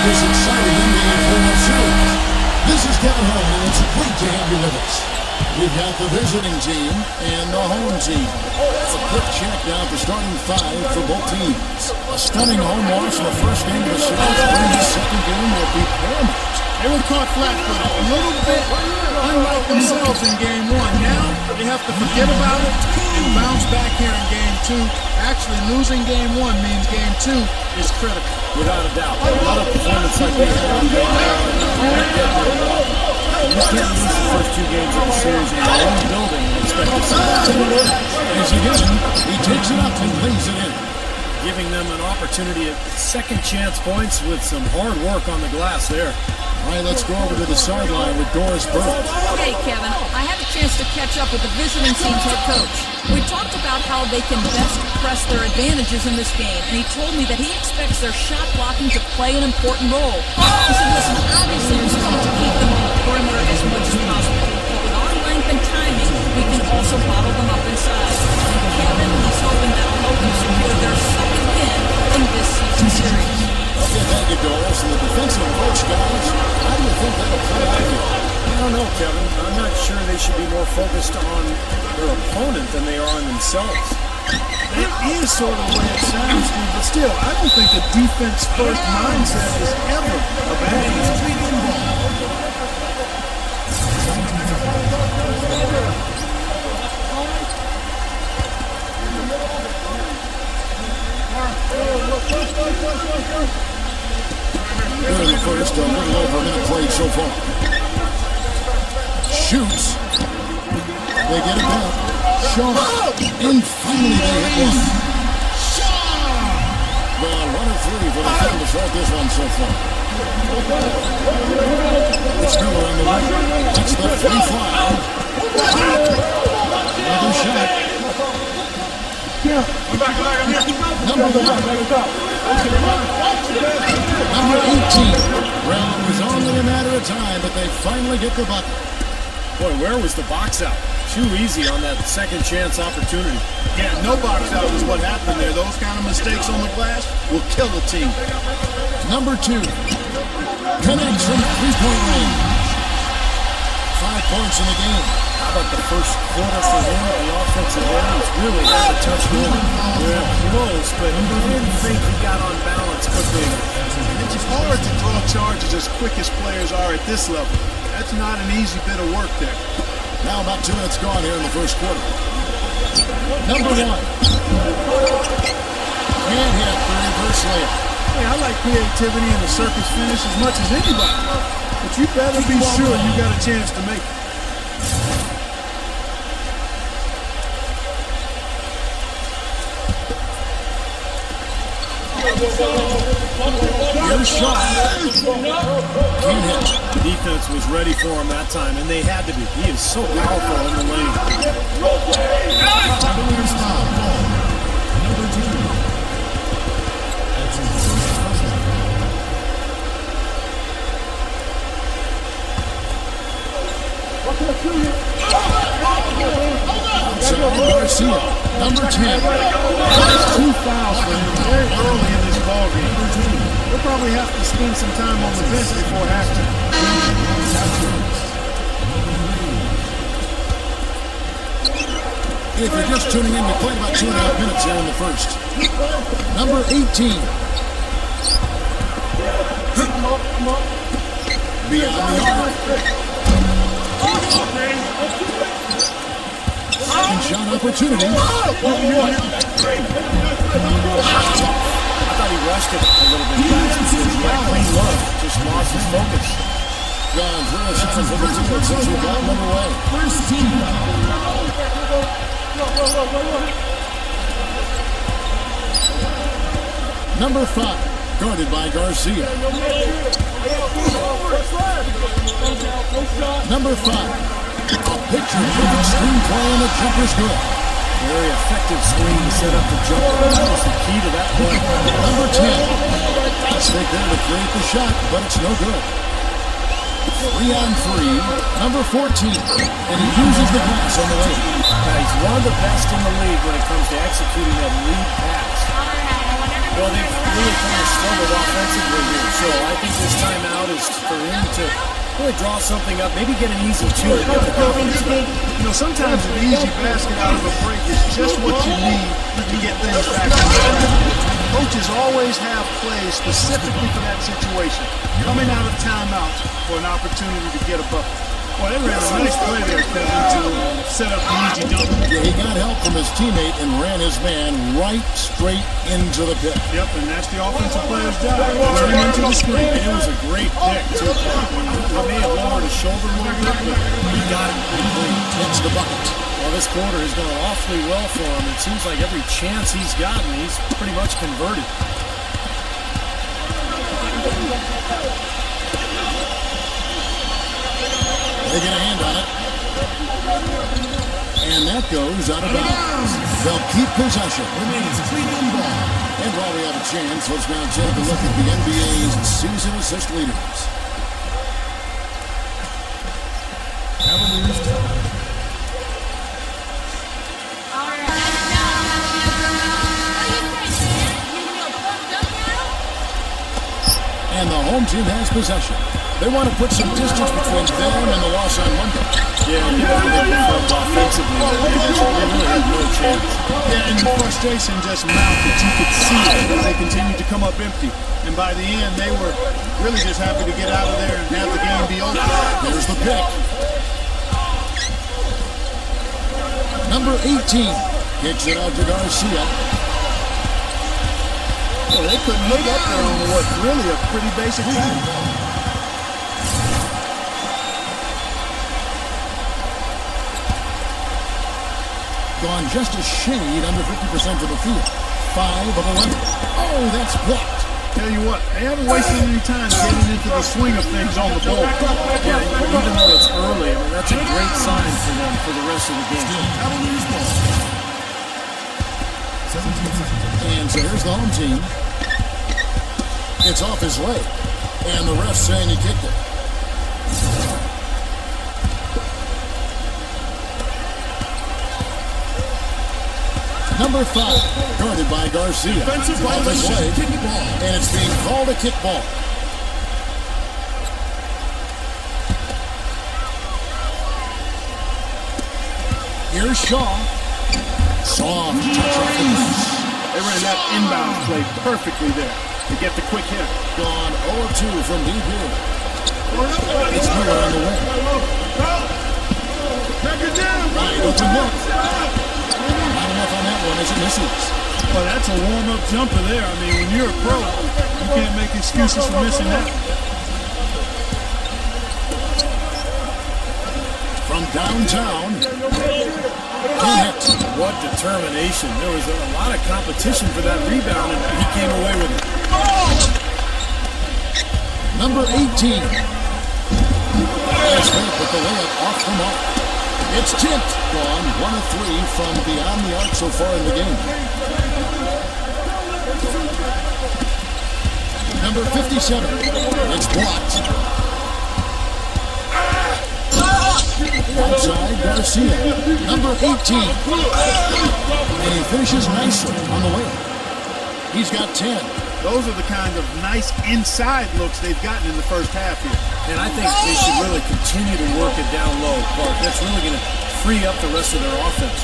this exciting NBA playoff series. This is Kevin Hall, and it's great to have you with us. We've got the visiting team and the home team. A quick check now at the starting five for both teams. A stunning home loss in the first game of the series, but the second game will be paramount. They were caught flat-footed, a little bit unlike themselves in game one. Now they have to forget about it and bounce back here in game two. Actually, losing game one means game two is critical. Without a doubt. A lot of performance like they had in game one. You can't lose the first two games of the series in your own building and expect to succeed. As again, he takes it up and lays it in. Giving them an opportunity at second chance points with some hard work on the glass there. All right, let's go over to the sideline with Doris Burke. Hey, Kevin, I had a chance to catch up with the visiting team's head coach. We talked about how they can best press their advantages in this game, and he told me that he expects their shot blocking to play an important role. He said, listen, obviously we're supposed to keep them on the perimeter as much as possible, but with our length and timing, we can also bottle them up inside. And Kevin, he's hoping that'll help them secure their second win in this season series. Okay, thank you, Doris. And the defensive approach, guys, how do you think that'll play out here? I don't know, Kevin. I'm not sure they should be more focused on their opponent than they are on themselves. It is sort of the way it sounds, Steve, but still, I don't think a defense-first mindset is ever a bad thing. Here in the first, a little over a minute played so far. Shoots. They get it back. Shaw. And finally they hit one. Well, 1 of 3 for the field to start this one so far. It's Miller on the right. That's the free fly. Another shot. Number 18. Well, it was only a matter of time, but they finally get the bucket. Boy, where was the box out? Too easy on that second chance opportunity. Yeah, no box out is what happened there. Those kind of mistakes on the glass will kill a team. Number 2. Connects from three-point range. 5 points in the game. How about the first quarter for him? The offensive end was really had to touch more. Yeah, close, but he didn't think he got on balance quickly enough. It's hard to draw charges as quick as players are at this level. That's not an easy bit of work there. Now about 2 minutes gone here in the first quarter. Number 1. And hit the reverse layup. Hey, I like creativity and the circus finish as much as anybody. But you better be sure you got a chance to make it. Your shot. Can't hit. The defense was ready for him that time, and they had to be. He is so powerful in the lane. Cavaliers foul. Number 2. That's his first personal. Outside Garcia. Number 10. 2 fouls for him very early in this ballgame. We'll probably have to spend some time on the bench before halftime. If you're just tuning in, we played about 2.5 minutes here in the first. Number 18. Beyond the arc. Second shot opportunity. I thought he rushed it a little bit fast because he had clean look. Just lost his focus. Gone 3 seconds of the ticket since we got him underway. First team foul. Number 5, guarded by Garcia. Number 5, a picture-perfect screenplay and the jumper's good. Very effective screen to set up the jumper. That was the key to that play. Number 10, stick there to create the shot, but it's no good. 3 on 3, number 14, and he uses the glass on the way. Now, he's one of the best in the league when it comes to executing that lead pass. Well, they've really kind of struggled offensively here, so I think this timeout is for him to really draw something up, maybe get an easy two and get the confidence back. You know, sometimes an easy basket out of a break is just what you need to get things back on track. Coaches always have plays specifically for that situation, coming out of timeout for an opportunity to get a bucket. Well, they ran a nice play there, Kevin, to set up the easy dunk. Yeah, he got help from his teammate and ran his man right straight into the pit. Yep, and that's the offensive player's job. Turn into the screen. And it was a great pick, too. He may have lowered his shoulder a little bit, but he got it pretty clean. It's the bucket. Well, this quarter has gone awfully well for him. It seems like every chance he's gotten, he's pretty much converted. They get a hand on it. And that goes out of bounds. They'll keep possession. Remains 3-1 ball. And while we have a chance, let's now take a look at the NBA's season assist leaders. Cavaliers top. And the home team has possession. They want to put some distance between them and the loss on Monday. Yeah, you know, they performed offensively. They really had no chance. Yeah, and the frustration just mounted. You could see it as they continued to come up empty. And by the end, they were really just happy to get out of there and have the game be over. There's the pick. Number 18 kicks it out to Garcia. Well, they couldn't look up there on what's really a pretty basic thing. Gone just a shade under 50% of the field. 5 of 11. Oh, that's blocked. Tell you what, they haven't wasted any time getting into the swing of things on the ball. Yeah, even though it's early, I mean, that's a great sign for them for the rest of the game. Cavaliers ball. 17 seconds. And so here's the home team. It's off his leg. And the ref saying he kicked it. Number 5, guarded by Garcia. Defensive Off his violation. leg. Kick ball. And it's being called a kick ball. Here's Shaw. Soft touch off the glass. They ran that inbound play perfectly there to get the quick hit. Gone 0-2 from deep here. It's Miller on the wing. Wide open look. Not enough on that one as it misses. Well, that's a warm-up jumper there. I mean, when you're a pro, you can't make excuses for missing that. From downtown, Kennett. What determination. There was a lot of competition for that rebound, and he came away with it. Number 18. That's Philip with the layup off the mark. It's tipped. Gone 1 of 3 from beyond the arc so far in the game. Number 57. It's blocked. Outside Garcia. Number 18. And he finishes nicely on the layup. He's got 10. Those are the kind of nice inside looks they've gotten in the first half here. And I think they should really continue to work it down low, Clark. That's really going to free up the rest of their offense.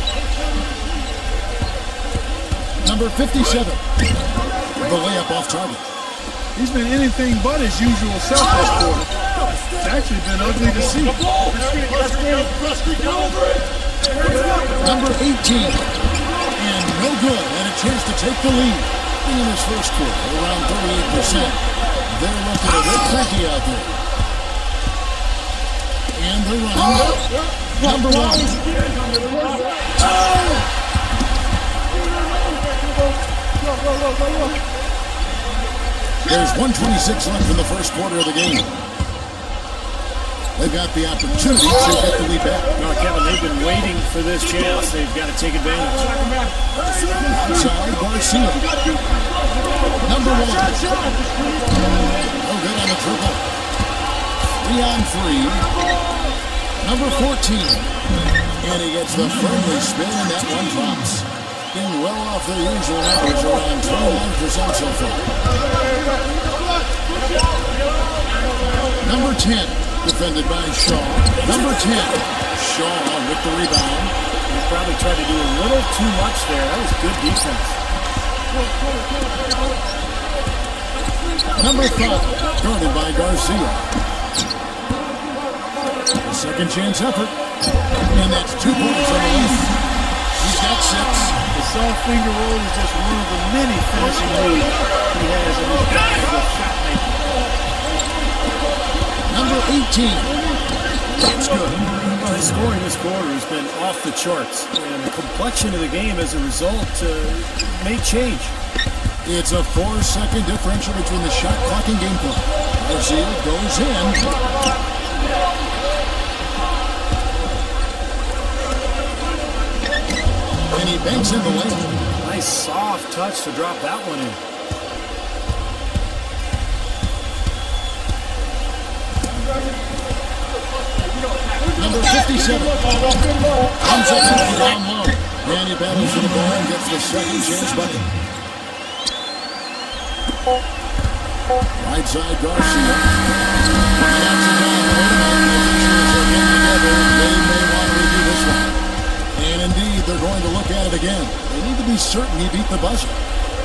Number 57. The layup off target. He's been anything but his usual self this quarter. It's actually been ugly to see. Number 18. And no good. And a chance to take the lead. In his first quarter, around 38%. They're looking a bit tricky out there. And they're running. Number 1. There's 1:26 left in the first quarter of the game. They've got the opportunity to get the lead back. No, Kevin, they've been waiting for this chance. They've got to take advantage. Outside Garcia. Number 1. No good on the triple. 3 on 3. Number 14. And he gets the firmly spin and that one drops. shooting well off their usual average, around 21% so far. Number 10, defended by Shaw. Number 10, Shaw with the rebound. He probably tried to do a little too much there. That was good defense. Number 5, guarded by Garcia. A second chance effort. And that's 2 points on the list. He's got 6. The soft finger roll is just one of the many finishing moves he has in his game as a shot maker. Number 18. That's good. Well, his scoring this quarter has been off the charts, and the complexion of the game as a result may change. It's a 4-second differential between the shot clock and game clock. Garcia goes in. And he banks in the lane. Nice soft touch to drop that one in. Number 57 comes up and down low. And he battles for the ball and gets the second chance bucket. Right side Garcia. And that's a down the line. The officials are getting together. They may want to review this one. And indeed, they're going to look at it again. They need to be certain he beat the buzzer.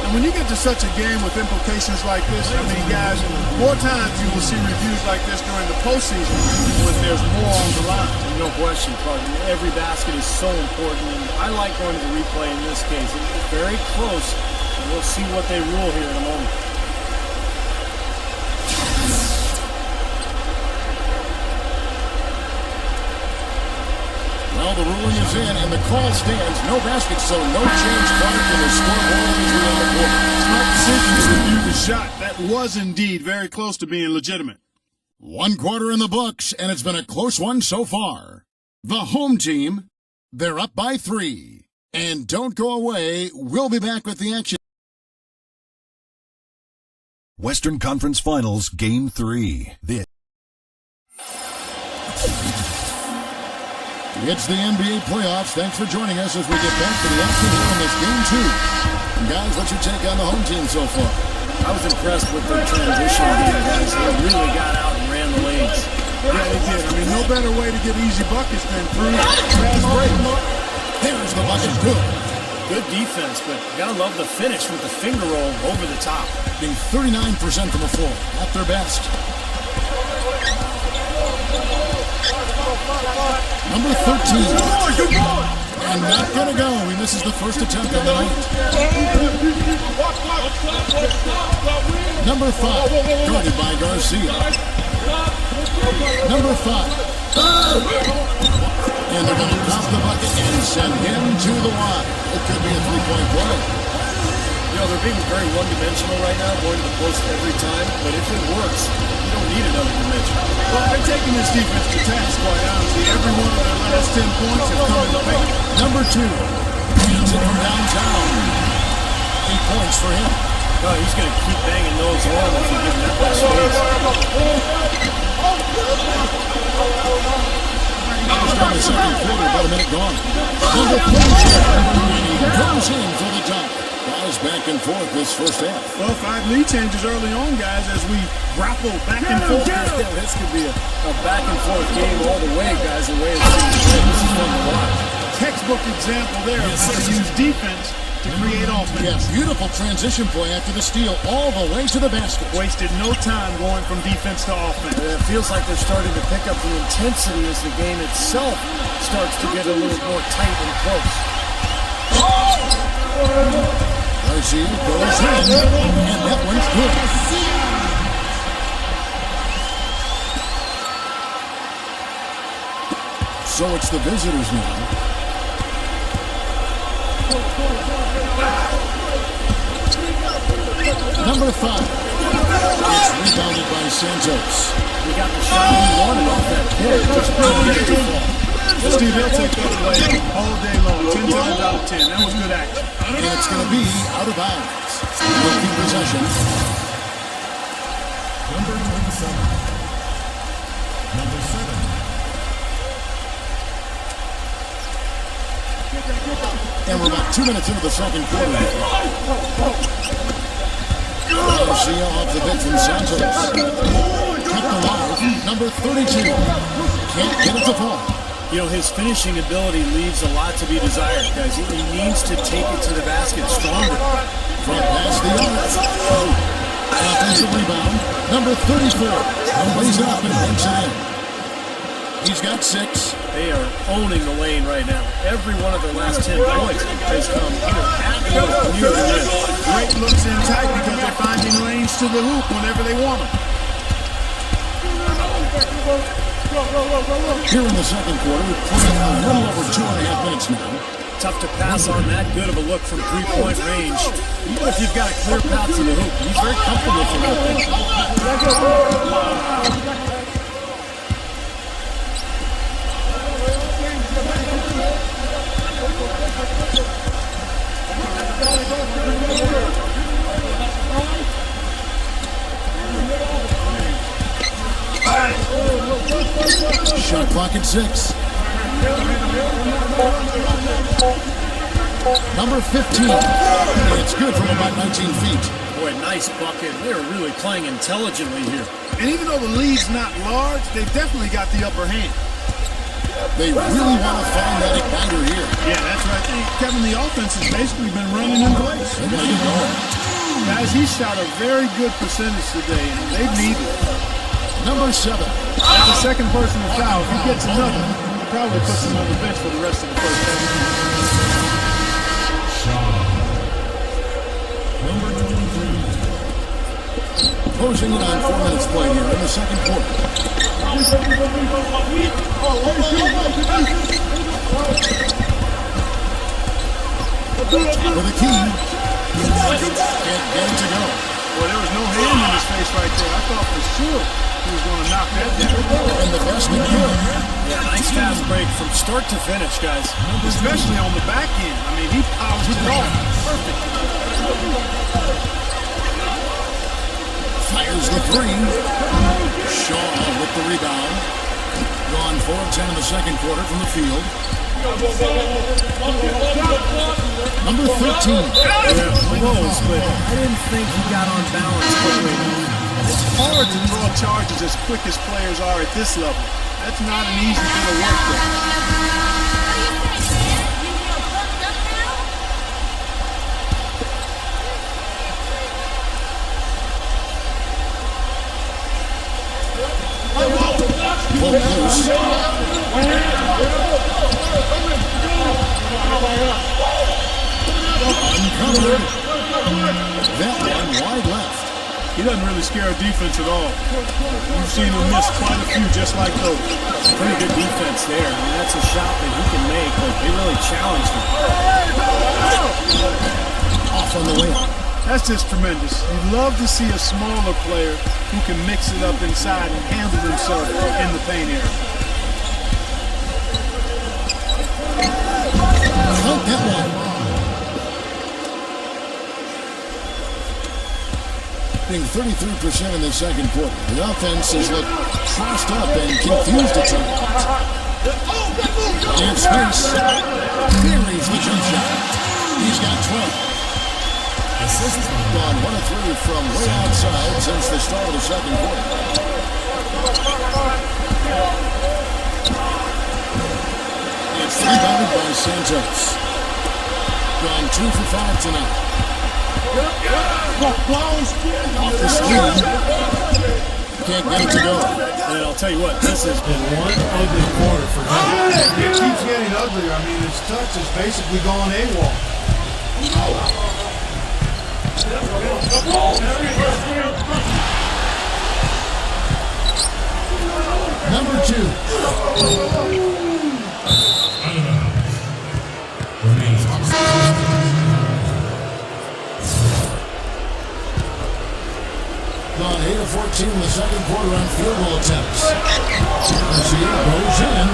And when you get to such a game with implications like this, I mean, guys, more times you will see reviews like this during the postseason when there's more on the line. No question, partner. Every basket is so important, and I like going to the replay in this case. It's very close, and we'll see what they rule here in a moment. Well, the ruling is in, and the call stands. No basket, so no change clock in the scoreboard as we end the quarter. Smart decision to review the shot. That was indeed very close to being legitimate. 1 quarter in the books, and it's been a close one so far. The home team, they're up by 3. And don't go away. We'll be back with the action. Western Conference Finals, Game 3. It's the NBA playoffs. Thanks for joining us as we get back to the action here in this Game 2. And guys, what's your take on the home team so far? I was impressed with their transition game, guys. They really got out and ran the lanes. Yeah, they did. I mean, no better way to get easy buckets than through fast break. There's the bucket. Good. Good defense, but you gotta love the finish with the finger roll over the top. Being 39% from the floor. At their best. Number 13. And not gonna go. He misses the first attempt on the night. Number 5. Guarded by Garcia. Number 5. And they're gonna pop the bucket and send him to the line. It could be a 3-point play. You know, they're being very one-dimensional right now, going to the post every time, but if it works, you don't need another dimension. Well, they're taking this defense to task, quite honestly. Every one of their last 10 points have come in the paint. Number 2. Hands it from downtown. 8 points for him. Oh, he's going to keep banging those home if you give him that much space. Start the second quarter, about a minute gone. Number 14. And he goes in for the dunk. Guys back and forth this first half. Well, 5 lead changes early on, guys, as we grapple back and forth. Yeah, this could be a back and forth game all the way, guys, the way it's being played. This is fun to watch. Textbook example there of how to use defense to create offense. Yeah, beautiful transition play after the steal all the way to the basket. Wasted no time going from defense to offense. It feels like they're starting to pick up the intensity as the game itself starts to get a little more tight and close. Garcia goes in, and that one's good. So it's the visitors now. Number 5. It's rebounded by Santos. He got the shot he wanted off that pick. Just couldn't get it to fall. Steve, they'll take that away all day long. 10 times out of 10. That was good action. And it's going to be out of bounds. Looking possession. Number 27. Number 7. And we're about 2 minutes into the second quarter. Garcia off the bench from Santos. Kept alive, number 32. Can't get it to fall. You know, his finishing ability leaves a lot to be desired, guys. He needs to take it to the basket stronger. Front pass the arc. Offensive rebound, number 34. Lays it up and banks it in. He's got 6. They are owning the lane right now. Every one of their last 10 points has come either at or near the rim. Great looks in tight because they're finding lanes to the hoop whenever they want them. Here in the second quarter, we're playing a little over 2.5 minutes now. Tough to pass on that good of a look from three-point range. Even if you've got a clear path to the hoop, he's very comfortable from that thing. Shot clock at 6. Number 15. It's good from about 19 feet. Boy, nice bucket. They're really playing intelligently here. And even though the lead's not large, they've definitely got the upper hand. They really want to find that igniter here. Yeah, that's right. Kevin, the offense has basically been running in place. They're going to get going. Guys, he shot a very good percentage today, and they need it. Number 7. That's the second personal foul. If he gets another, he probably puts him on the bench for the rest of the first half. Number 23. Closing in on 4 minutes play here in the second quarter. With a key. Can't get it to go. Boy, there was no hand in his face right there. I thought for sure he was going to knock that down. And the basket good. Yeah, nice fast break from start to finish, guys. Especially on the back end. I mean, he polished it off. Perfect. Fires the 3. Shaw with the rebound. Gone 4 of 10 in the second quarter from the field. Number 13. Yeah, close, but I didn't think he got on balance quickly. It's hard to draw charges as quick as players are at this level. That's not an easy bit of work there. Pulled loose. Uncovered. That one wide left. He doesn't really scare a defense at all. You've seen him miss quite a few just like those. Pretty good defense there. I mean, that's a shot that he can make, but they really challenged him. Off on the layup. That's just tremendous. You'd love to see a smaller player who can mix it up inside and handle himself in the paint area. Count that one. Being 33% in the second quarter. The offense has looked crossed up and confused at times. In space. Buries the jump shot. He's got 12. Gone 1 of 3 from way outside since the start of the second quarter. It's rebounded by Santos. Gone 2 for 5 tonight. Off the screen. Can't get it to go. And I'll tell you what, this has been one ugly quarter for him. It keeps getting uglier. I mean, his touch is basically gone AWOL. Number 2. Gone 8 of 14 in the second quarter on field goal attempts. Garcia goes in.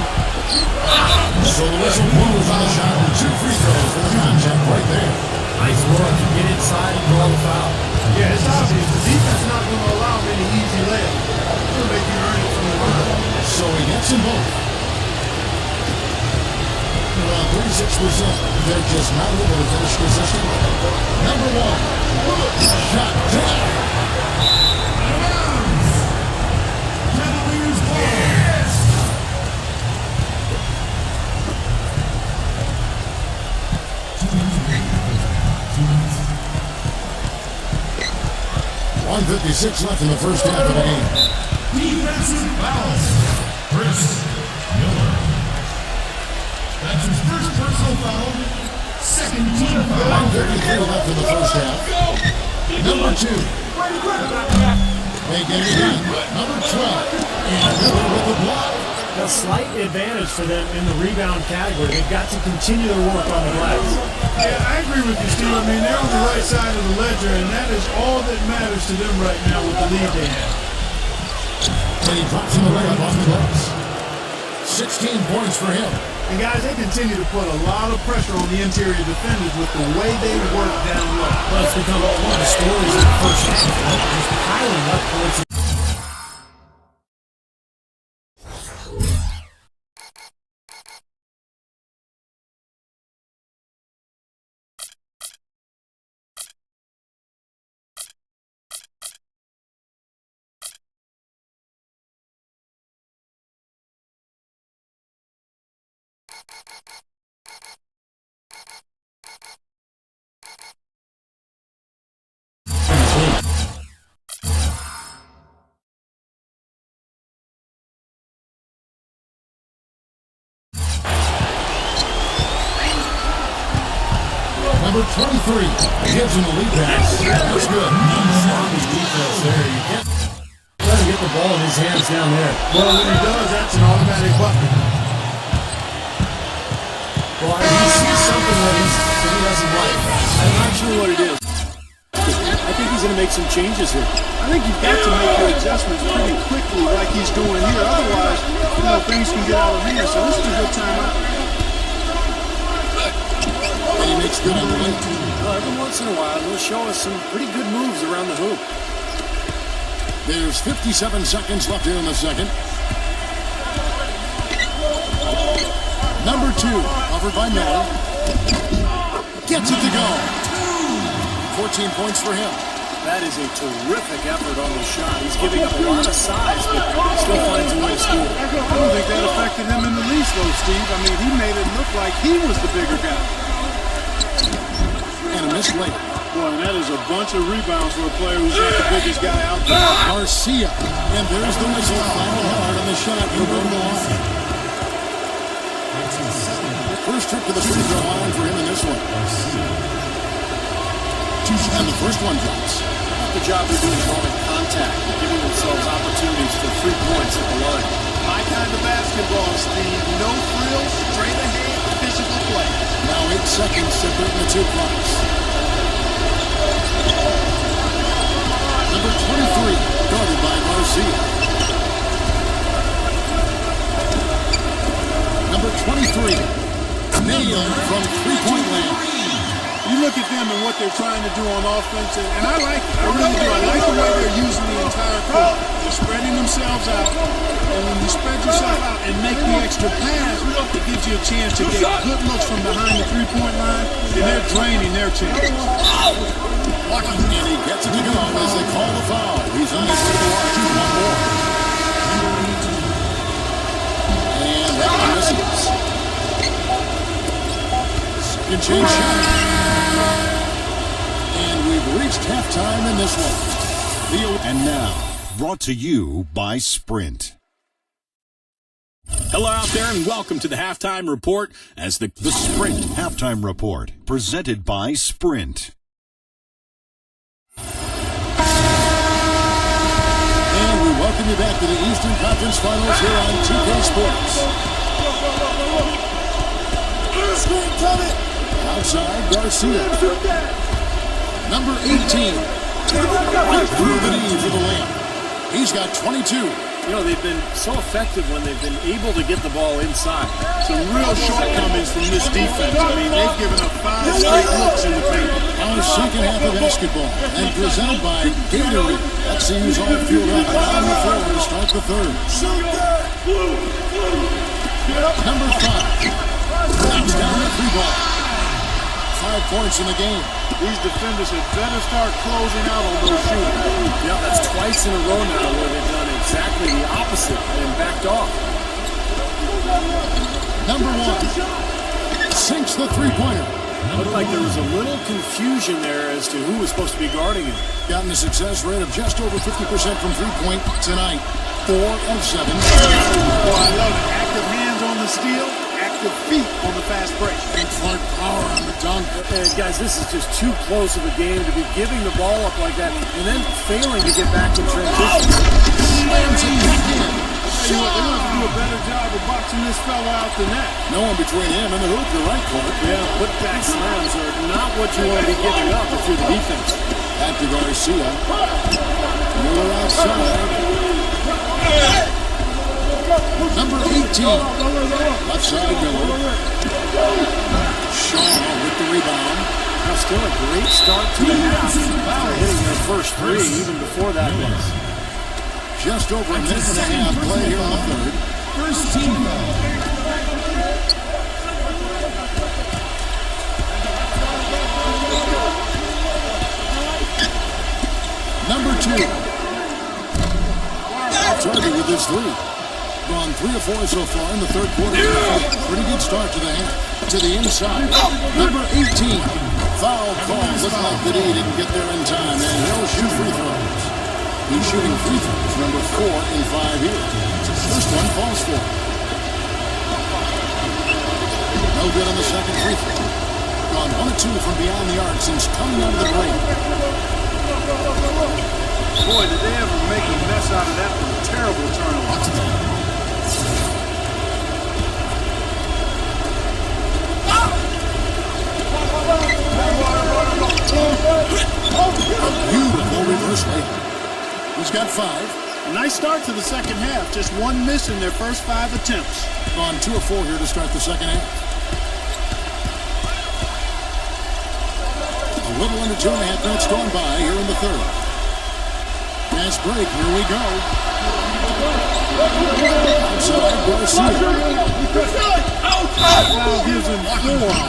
So the whistle blows on the shot and 2 free throws for the contact right there. Nice work to get inside and draw the foul. Yeah, it's obvious. The defense is not going to allow many easy layups. It's going to make you earn it from the line. So he gets them both. Around 30 They're just not able to finish position. Number 1. Shot down. Cavaliers ball. .156 left in the first half of the game. Defensive foul. Chris Miller. That's his first personal foul. Second team foul. 1:33 left in the first half. Number 2. They get it in. Number 12. And Miller with the block. A slight advantage for them in the rebound category. They've got to continue their work on the glass. Yeah, I agree with you, Steve. I mean, they're on the right side of the ledger, and that is all that matters to them right now with the lead they have. And he drops in the layup off the glass. 16 points for him. And guys, they continue to put a lot of pressure on the interior defenders with the way they work down low. Well, it's become one of the stories of the first half. Just piling up points. Number 23 gives him the lead pass. That's good. Strongest defense there. You can't let him get the ball in his hands down there. Well, when he does, that's an automatic bucket. Well, he sees something that he doesn't like. I'm not sure what it is. I think he's going to make some changes here. I think you've got to make your adjustments pretty quickly like he's doing here. Otherwise, things can get out of hand. So this is a good timeout. And he makes good on the link. Every once in a while, he'll show us some pretty good moves around the hoop. There's 57 seconds left here in the second. Number 2, covered by Miller. Gets it to go. 14 points for him. That is a terrific effort on the shot. He's giving up a lot of size, but still finds a way to score. I don't think that affected him in the least, though, Steve. I mean, he made it look like he was the bigger guy. And a missed layup. Boy, and that is a bunch of rebounds for a player who's not the biggest guy out there. Garcia. And there's the whistle. Final hard on the shot. He'll go to the line. First trip to the free throw line for him in this one. And the first one drops. The job they're doing drawing contact, giving themselves opportunities for 3 points at the line. My kind of basketball, Steve. No frills, straight ahead, physical play. Now 8 seconds to bring the 2 clocks. Number 23, guarded by Garcia. Number 23, nailed from 3-point land. You look at them and what they're trying to do on offense, and I like it. I really do. I like the way they're using the entire court. They're spreading themselves out, and when you spread yourself out and make the extra pass, it gives you a chance to get good looks from behind the 3-point line, and they're draining their chances. And he gets it to go as they call the foul. He's on his way to line. Shoot one more. And that one misses. Second chance shot. And we've reached halftime in this one. And now, brought to you by Sprint. Hello out there and welcome to the Halftime Report as the Sprint Halftime Report, presented by Sprint. And we welcome you back to the Eastern Conference Finals here on 2K Sports. Screen coming. Outside, Garcia. Number 18. Right through the knee for the layup. He's got 22. You know, they've been so effective when they've been able to get the ball inside. Some real shortcomings from this defense. I mean, they've given up 5 straight looks in the paint. Our second half of basketball, and presented by Gatorade. Let's see who's all fueled up and on the floor to start the third. Number 5. Knocks down the free ball. 5 points in the game. These defenders had better start closing out on those shooters. Yeah, that's twice in a row now where they've done exactly the opposite and backed off. Number 1 sinks the three-pointer. Looked like there was a little confusion there as to who was supposed to be guarding him. Gotten a success rate of just over 50% from three-point tonight. 4 of 7. Boy, I love it. Active hands on the steal, active feet on the fast break. And Clark power on the dunk. Guys, this is just too close of a game to be giving the ball up like that and then failing to get back in transition. Slams it back in. Tell you what, they're going to have to do a better job of boxing this fella out than that. No one between him and the hoop. You're right, Clark. Yeah, put-back slams are not what you want to be giving up if you're the defense. Back to Garcia. Miller outside. Number 18. Left side, Miller. Shaw with the rebound. Now still a great start to the half. Hitting their first three even before that miss. Just over a minute and a half play here in the third. First team foul. Number 2. Target with his 3. Gone 3 of 4 so far in the third quarter. Pretty good start to the half. To the inside. Number 18. Foul call. Looked like that he didn't get there in time, and he'll shoot free throws. He's shooting free throws, number 4 in 5 here. First one falls for him. No good on the second free throw. Gone 1 of 2 from beyond the arc since coming out of the break. Boy, did they ever make a mess out of that one. Terrible turnover. A beautiful reverse layup. He's got 5. Nice start to the second half. Just 1 miss in their first 5 attempts. Gone 2 of 4 here to start the second half. A little under 2.5 minutes gone by here in the third. Fast break. Here we go. Outside, Garcia. Foul gives him 4,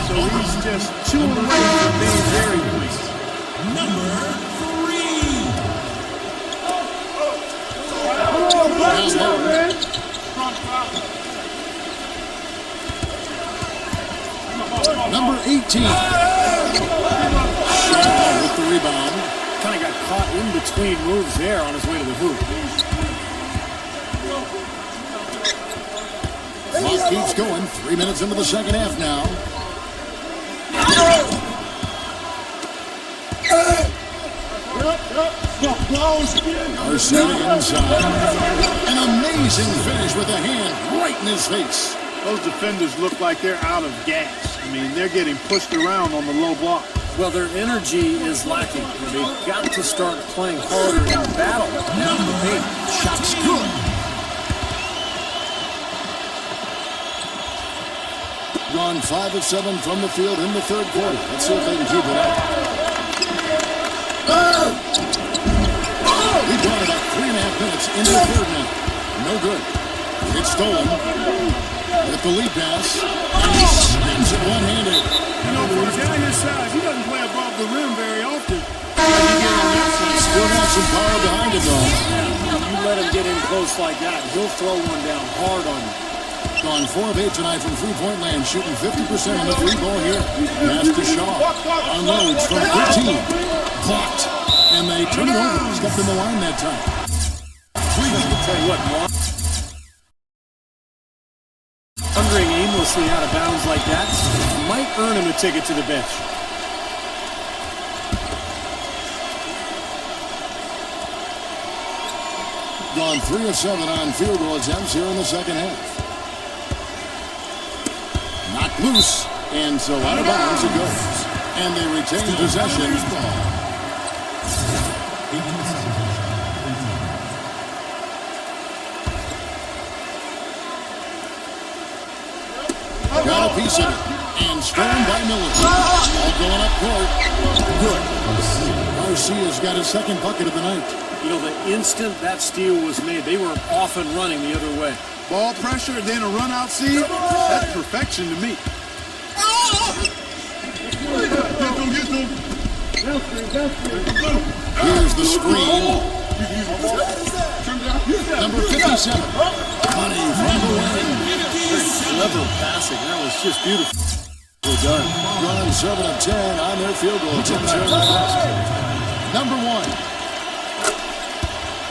so he's just 2 away from being very pleased. Number 18. Shaw with the rebound. Kind of got caught in between moves there on his way to the hoop. Clock keeps going. 3 minutes into the second half now. Garcia inside. An amazing finish with a hand right in his face. Those defenders look like they're out of gas. I mean, they're getting pushed around on the low block. Well, their energy is lacking. They've got to start playing harder in battle down in the paint. Shot's good. Gone 5 of 7 from the field in the third quarter. Let's see if they can keep it up. We've gone about 3.5 minutes into the third now. No good. It's stolen. With the lead pass. He spins it one-handed. You know, for a guy his size, he doesn't play above the rim very often. Still got some power behind it, though. You let him get in close like that, he'll throw one down hard on you. Gone 4 of 8 tonight from three-point land, shooting 50% on the 3-ball here. Pass to Shaw. Unloads from 13. Blocked. And they turn it over. Stepped in the line that time. I'll tell you what, Mark. Wandering aimlessly out of bounds like that might earn him a ticket to the bench. Gone 3 of 7 on field goal attempts here in the second half. Knocked loose, and so out of bounds it goes. And they retain possession. Got a piece of it. And stolen by Miller. All going up court. Good. Garcia's got his second bucket of the night. You know, the instant that steal was made, they were off and running the other way. Ball pressure, then a run out see. That's perfection to me. Here's the screen. Number 57. Money from the wing. Clever passing. That was just beautiful. Well done. Run 7 of 10 on their field goal attempts here in the first. Number 1.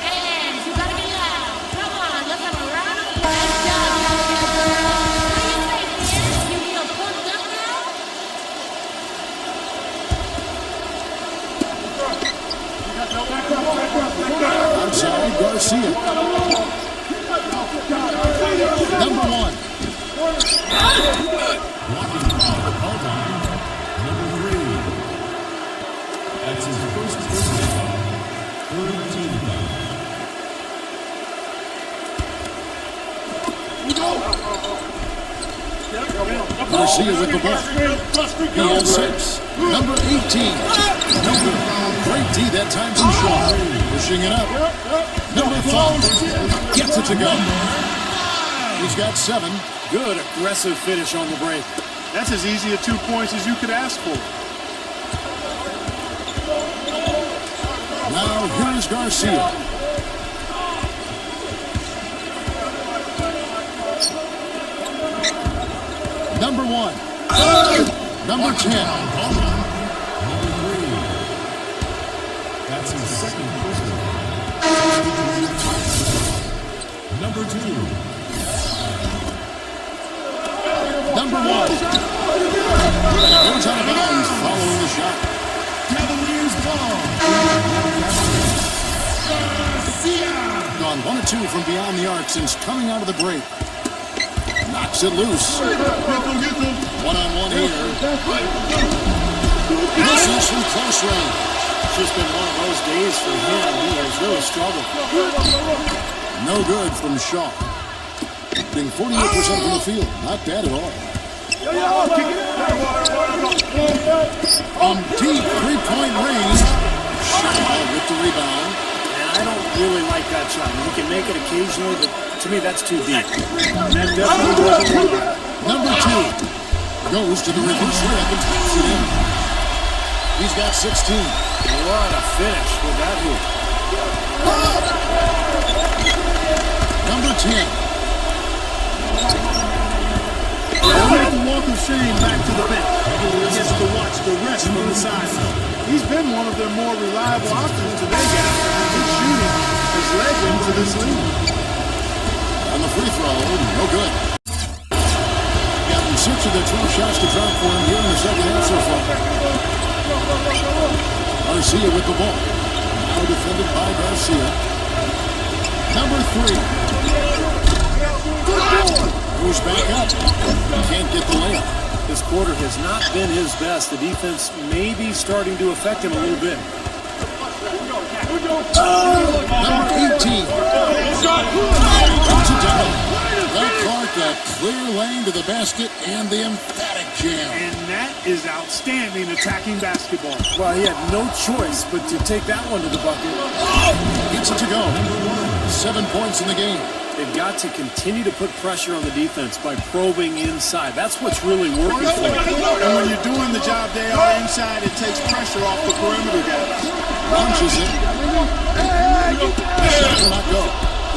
Hey, you gotta be loud. Come on, let's have a round of applause. What do you say, kid? You feel pumped up now? Outside, Garcia. Number 1. Blocking foul called on number 3. That's his first personal foul. Third team foul. Garcia with the ball. He has 6. Number 18. Great D that time from Shaw. Pushing it up. Number 5. Gets it to go. He's got 7. Good aggressive finish on the break. That's as easy a 2 points as you could ask for. Now here's Garcia. Number 1. Number 10. Number 3. That's his second personal foul. Number 2. Number 1. Goes out of bounds following the shot. Cavaliers ball. Gone 1 of 2 from beyond the arc since coming out of the break. Knocks it loose. One-on-one here. Misses from close range. It's just been one of those days for him. He has really struggled. No good from Shaw. Being 48% from the field. Not bad at all. From deep three-point range. Shaw with the rebound. And I don't really like that shot. He can make it occasionally, but to me, that's too deep. That definitely wasn't one of them. Number 2 goes to the reverse layup and taps it in. He's got 16. What a finish with that hoop. Number 10. He'll make the walk of shame back to the bench. He gets to watch the rest from the sideline. He's been one of their more reliable options today, guys. His shooting has led them to this lead. On the free throw, no good. Gotten 6 of the 12 shots to drop for him here in the second half so far. Garcia with the ball. Now defended by Garcia. Number 3. Goes back up. Can't get the layup. This quarter has not been his best. The defense may be starting to affect him a little bit. Number 18. Puts it down. That Clark, a clear lane to the basket and the emphatic jam. And that is outstanding attacking basketball. Well, he had no choice but to take that one to the bucket. Gets it to go. 7 points in the game. They've got to continue to put pressure on the defense by probing inside. That's what's really working for them. And when you're doing the job they are inside, it takes pressure off the perimeter guys. Launches it. The shot will not go.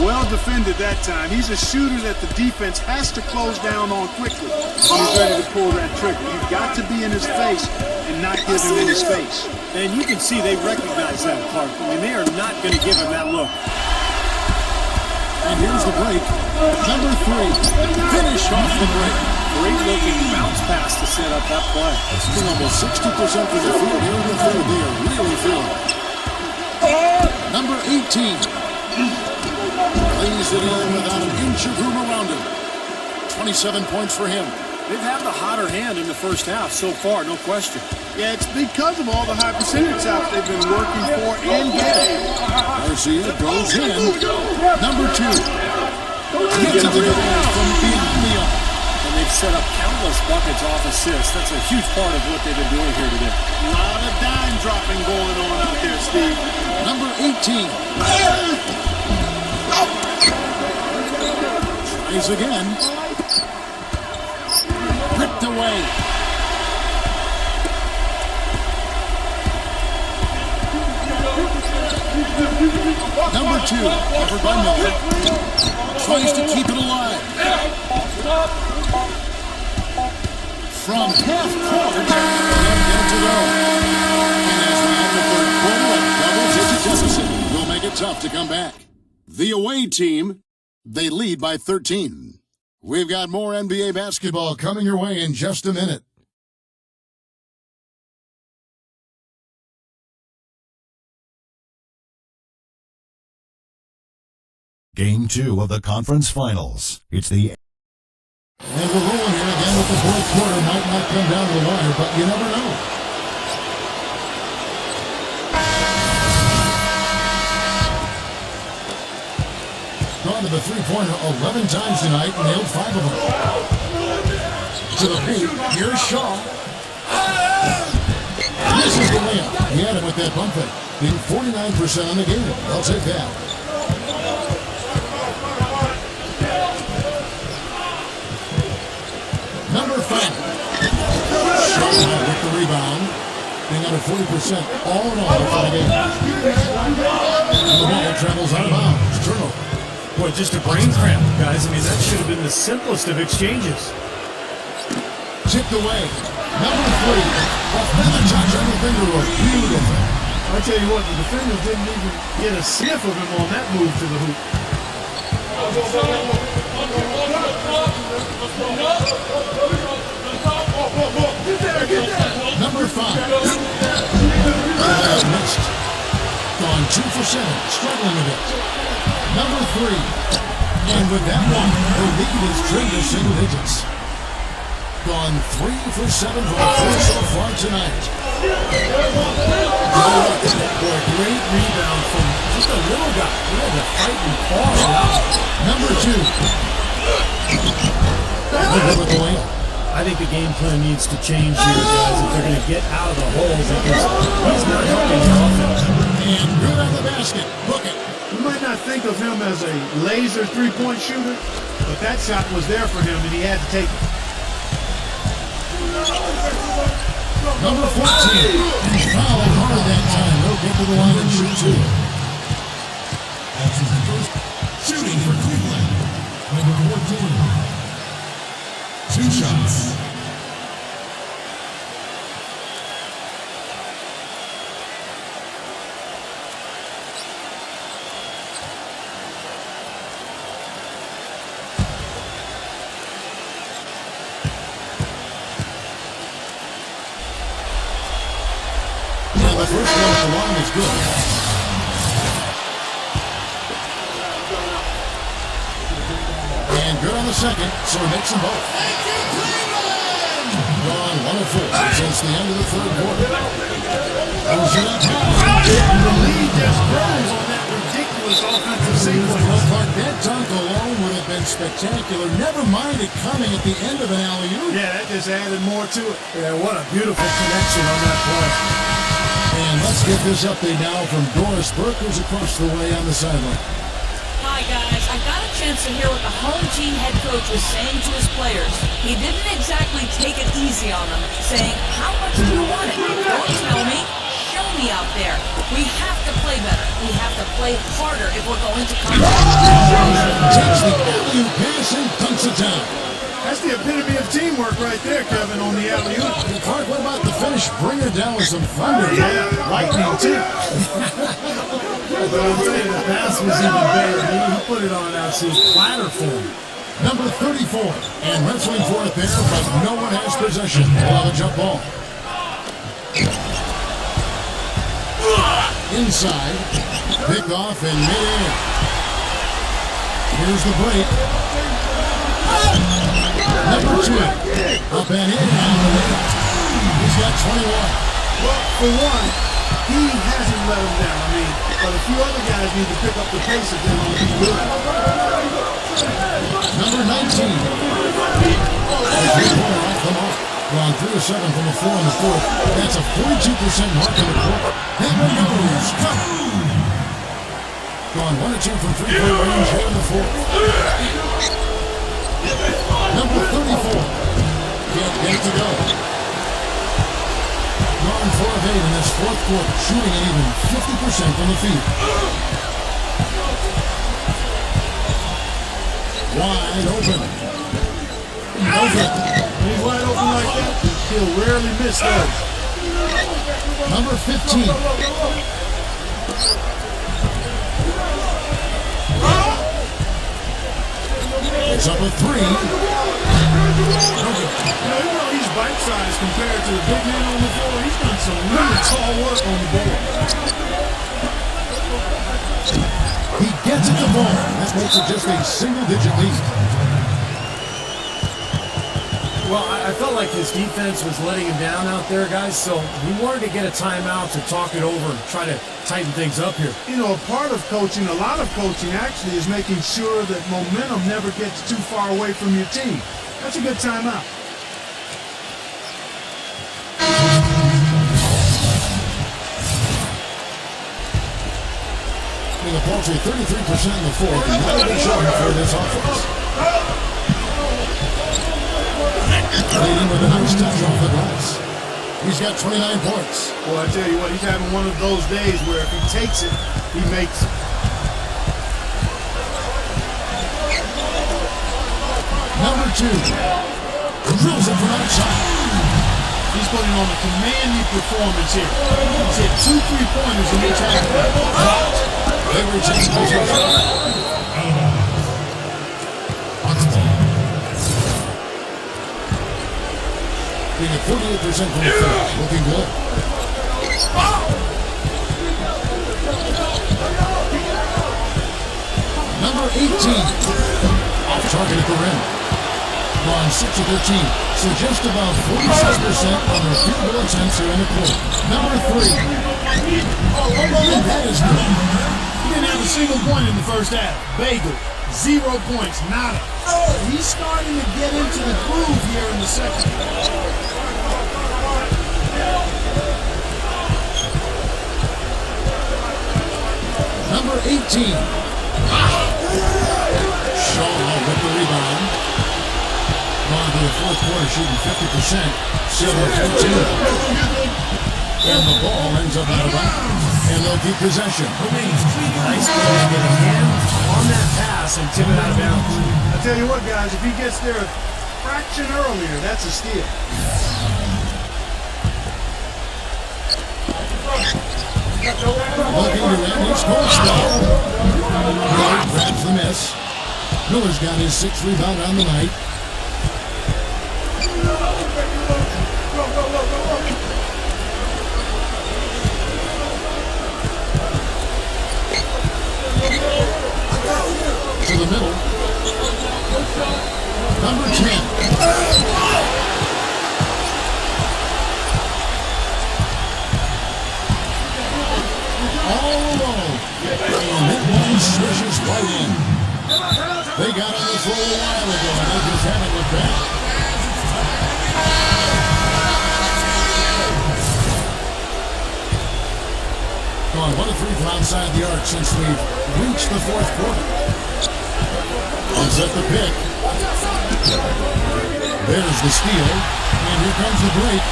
Well defended that time. He's a shooter that the defense has to close down on quickly when he's ready to pull that trigger. You've got to be in his face and not give him in his face. And you can see they recognize that, Clark. I mean, they are not going to give him that look. And here's the break. Number 3. Finish off the break. Great looking bounce pass to set up that play. Shooting almost 60% from the field here in the third. They are really feeling it. Number 18. Lays it in without an inch of room around him. 27 points for him. They've had the hotter hand in the first half so far, no question. Yeah, it's because of all the high percentage shots they've been working for and getting. Garcia goes in. Number 2. Gets it to go from beyond the arc. And they've set up countless buckets off assists. That's a huge part of what they've been doing here today. A lot of dime dropping going on out there, Steve. Number 18. Tries again. Ripped away. Number 2, covered by Miller. Tries to keep it alive. From half court, they'll get it to go. And as we end the third quarter, a double-digit deficit will make it tough to come back. The away team, they lead by 13. We've got more NBA basketball coming your way in just a minute. Game 2 of the conference finals. It's the And we're rolling here again with the fourth quarter. Might not come down to the wire, but you never know. Gone to the three-pointer 11 times tonight, nailed 5 of them. To the paint, here's Shaw. This is the layup. He had him with that bump fake. Being 49% on the game. I'll take that. Number 5. Shaw with the rebound. Being under 40% all in all for the game. And the ball travels out of bounds. Turnover. Boy, just a brain cramp, guys. I mean, that should have been the simplest of exchanges. Tipped away. Number 3. Another touch on the finger roll. Beautiful. I tell you what, the defenders didn't even get a sniff of him on that move to the hoop. Number 5. Missed. Gone 2 for 7. Struggling a bit. Number 3. And with that one, the lead is trimmed to single digits. Gone 3 for 7 for the first so far tonight. Boy, great rebound from just a little guy. He had to fight and claw it out. Number 2. With the layup. I think the game plan needs to change here, guys, if they're going to get out of the hole, because he's not helping the offense. And good on the basket. Book it. You might not think of him as a laser three-point shooter, but that shot was there for him, and he had to take it. Number 14. Fouled hard that time. They'll get to the line and shoot 2. That's his first shooting for Cleveland. Number 14. 2 shots. Now the first one at the line is good. And good on the second, so it makes them both. Gone 1 of 4 since the end of the third quarter. The lead just grows on that ridiculous offensive sequence. Well, Clark, that dunk alone would have been spectacular. Never mind it coming at the end of an alley-oop. Yeah, that just added more to it. Yeah, what a beautiful connection on that play. And let's get this update now from Doris Burke, who's across the way on the sideline. Hi guys, I got a chance to hear what the home team head coach was saying to his players. He didn't exactly take it easy on them, saying, how much do you want it? Don't tell me, show me out there. We have to play better. We have to play harder if we're going to come back. Takes the alley-oop pass and dunks it down. That's the epitome of teamwork right there, Kevin, on the alley-oop. Clark, what about the finish? Bring her down with some thunder. Yeah, lightning, too. But I'll tell you, the pass was even better. He put it on an absolute platter for him. Number 34, and wrestling for it there, but no one has possession. We'll have a jump ball. Inside, picked off in mid-air. Here's the break. Number 2, up and in on the left. He's got 21. Well, for one, he hasn't let him down. I mean, but a few other guys need to pick up the pace of them on the good. Number 19. The three-pointer off the mark. Gone 3 of 7 from the 4 in the fourth. That's a 42% mark in the quarter. That one goes. Gone 1 of 2 from three-point range here in the fourth. Number 34. Can't get it to go. Gone 4 of 8 in this fourth quarter, shooting at even 50% from the field. Wide open. When he's wide open like that, he'll rarely miss those. Number 15. It's up a 3. Even though he's bite-sized compared to the big man on the floor, he's done some really tall work on the board. He gets at the ball. That makes it just a single-digit lead. Well, I felt like his defense was letting him down out there, guys, so we wanted to get a timeout to talk it over and try to tighten things up here. You know, a part of coaching, a lot of coaching actually, is making sure that momentum never gets too far away from your team. That's a good timeout. With a paltry 33% in the fourth, and not a big showing for this offense. Leading with a nice touch off the glass. He's got 29 points. Well, I tell you what, he's having one of those days where if he takes it, he makes it. Number 2. Drills it from outside. He's putting on a commanding performance here. He's hit 2 3-pointers in each half. They retain possession. Being at 48% from the field. Looking good. Number 18. Off target at the rim. Gone 6 of 13. So just about 46% on their field goal attempts here in the quarter. Number 3. And that is good. He didn't have a single point in the first half. Bagel, 0 points, nada. He's starting to get into the groove here in the second. Number 18. Shaw with the rebound. Gone to the fourth quarter shooting 50%. Still at 15. And the ball ends up out of bounds. And they'll keep possession. Nice play to get a hand on that pass and tip it out of bounds. I tell you what, guys, if he gets there a fraction earlier, that's a steal. Looking to end his course now. Miller grabs the miss. Miller's got his 6th rebound on the night. To the middle. Number 10. All alone. And that one swishes right in. They got on this roll a while ago, and they just haven't looked back. Gone 1 of 3 from outside the arc since we've reached the fourth quarter. He's at the pick. There's the steal. And here comes the break.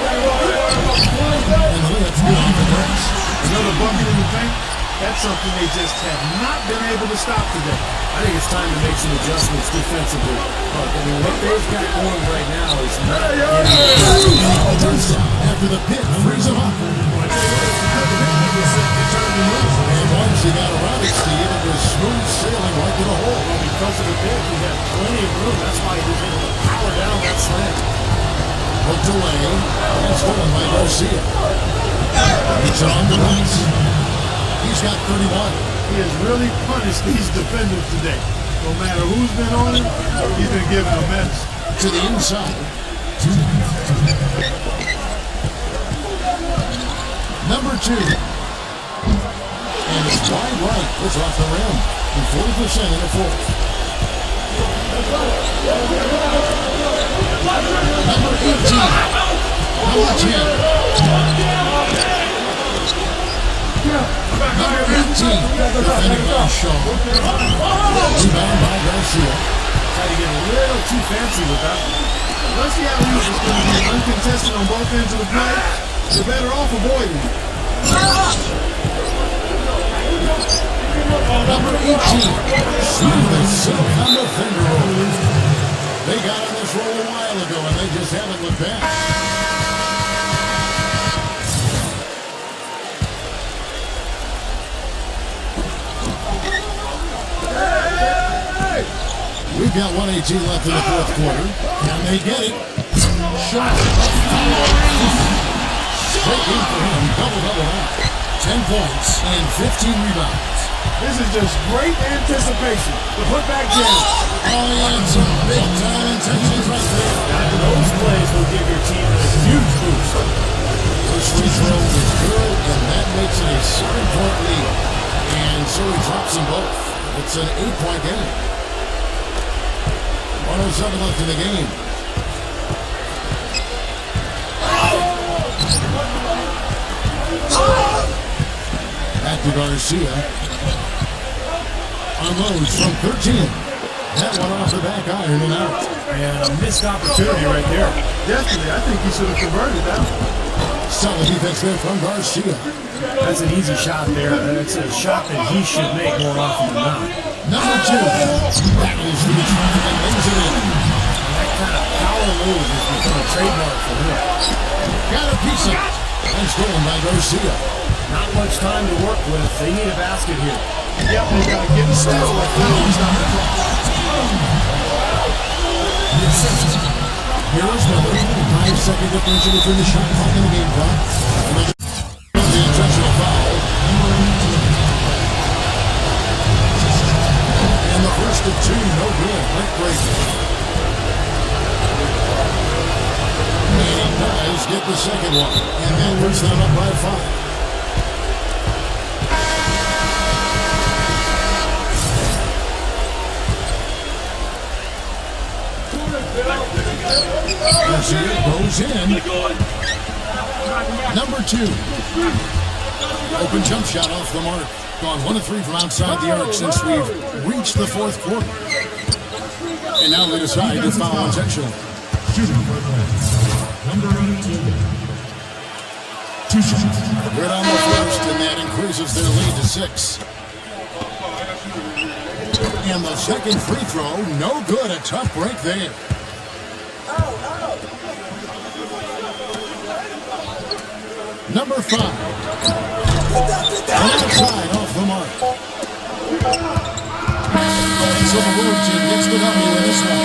And the layup's good on the breaks. Another bucket in the paint. That's something they just have not been able to stop today. I think it's time to make some adjustments defensively. But, I mean, what they've got going right now is not After the pick frees him up. And once he got around it, Steve, it was smooth sailing right to the hole. because of the pick. He had plenty of room. That's why he was able to power down that slant. Hooked away and stolen by Garcia. He's on the runs. He's got 31. He has really punished these defenders today. No matter who's been on him, he's been giving them medicine. To the inside. Number 2. And it's wide right. It's off the rim. And 40% in the fourth. Number 18. Number 10. Number 18. Defended by Shaw. Rebound by Garcia. Try to get a little too fancy with that. Once the alley is going to be uncontested on both ends of the play, you're better off avoiding it. Number 18. Smooth as silk on the finger roll. They got on this roll a while ago, and they just haven't looked back. We've got 1:18 left in the fourth quarter. Can they get it? Shot. Straight in for him. Double out. 10 points and 15 rebounds. This is just great anticipation. The putback jam. Oh, yeah, some big-time intentions right there. Now, those plays will give your team a huge boost. First free throw is good, and that makes it a 7-point lead. And so he drops them both. It's an 8-point game. 1:07 left in the game. Back to Garcia. Unloads from 13. That one off the back iron and out. And a missed opportunity right there. Definitely, I think he should have converted that. Solid defense there from Garcia. That's an easy shot there. It's a shot that he should make more often than not. Number 2. Battles for the try and lays it in. That kind of power move has become a trademark for him. Got a piece of it. And stolen by Garcia. Not much time to work with. They need a basket here. Yep, they got to get the steal. Here's Miller. 5-second differential between the shot clock and the game clock. The intentional foul. And the first of 2, no good. Break. And he does get the second one. And that puts them up by 5. Garcia goes in. Number 2. Open jump shot off the mark. Gone 1 of 3 from outside the arc since we've reached the fourth quarter. And now they decide to foul intentionally. Shooting for the number 18. 2 shots. Good on the first, and that increases their lead to 6. And the second free throw, no good. A tough break there. Number 5. Outside off the mark. And so the road team gets the W in this one.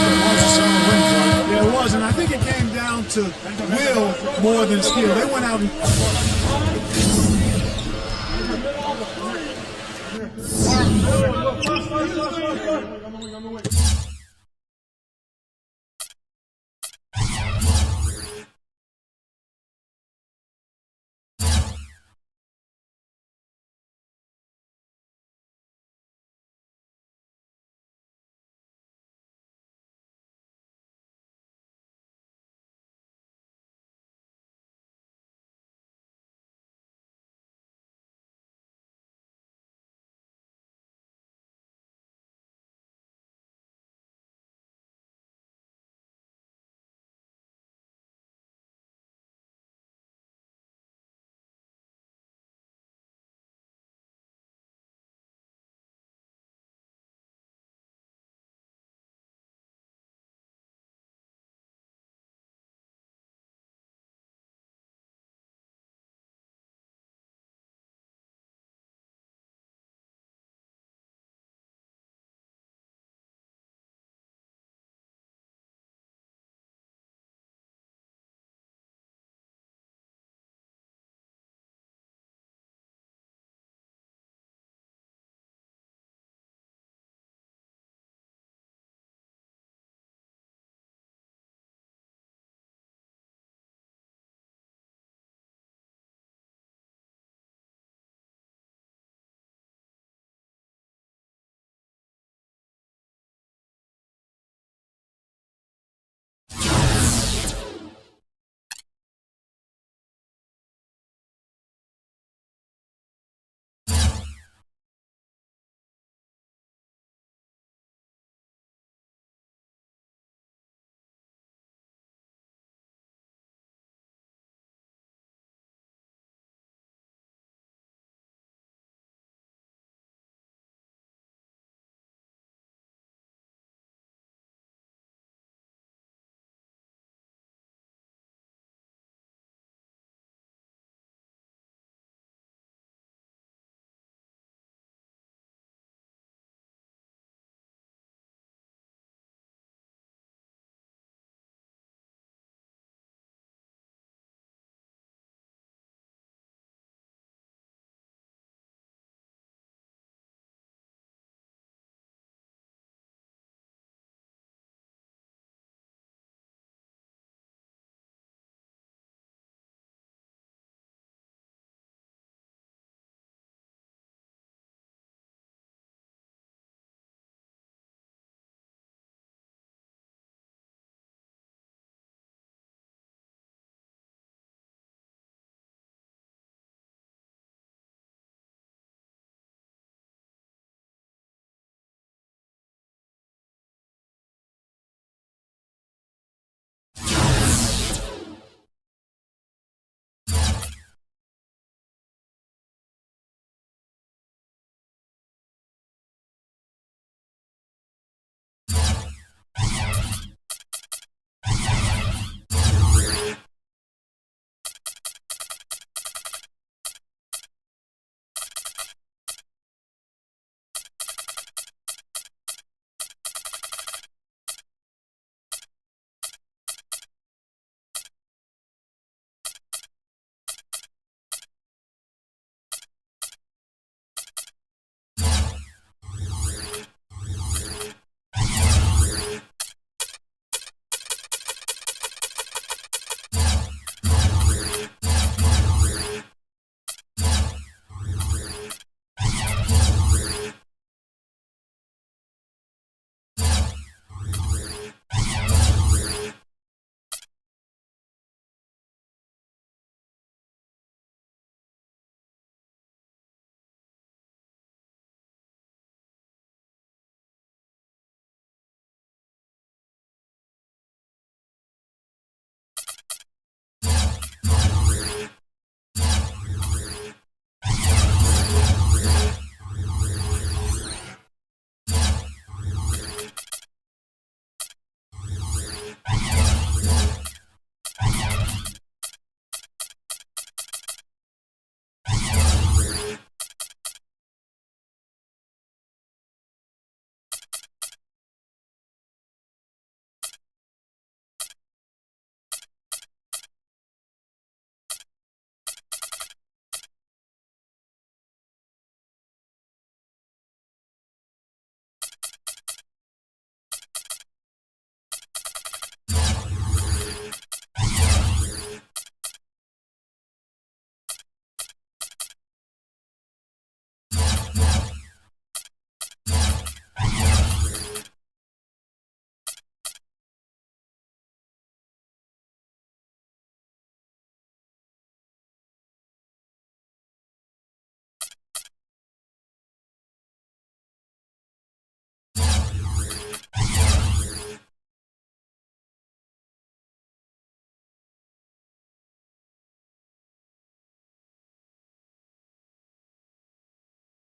It was a solid win for them. Yeah, it was, and I think it came down to will more than skill. They went out and...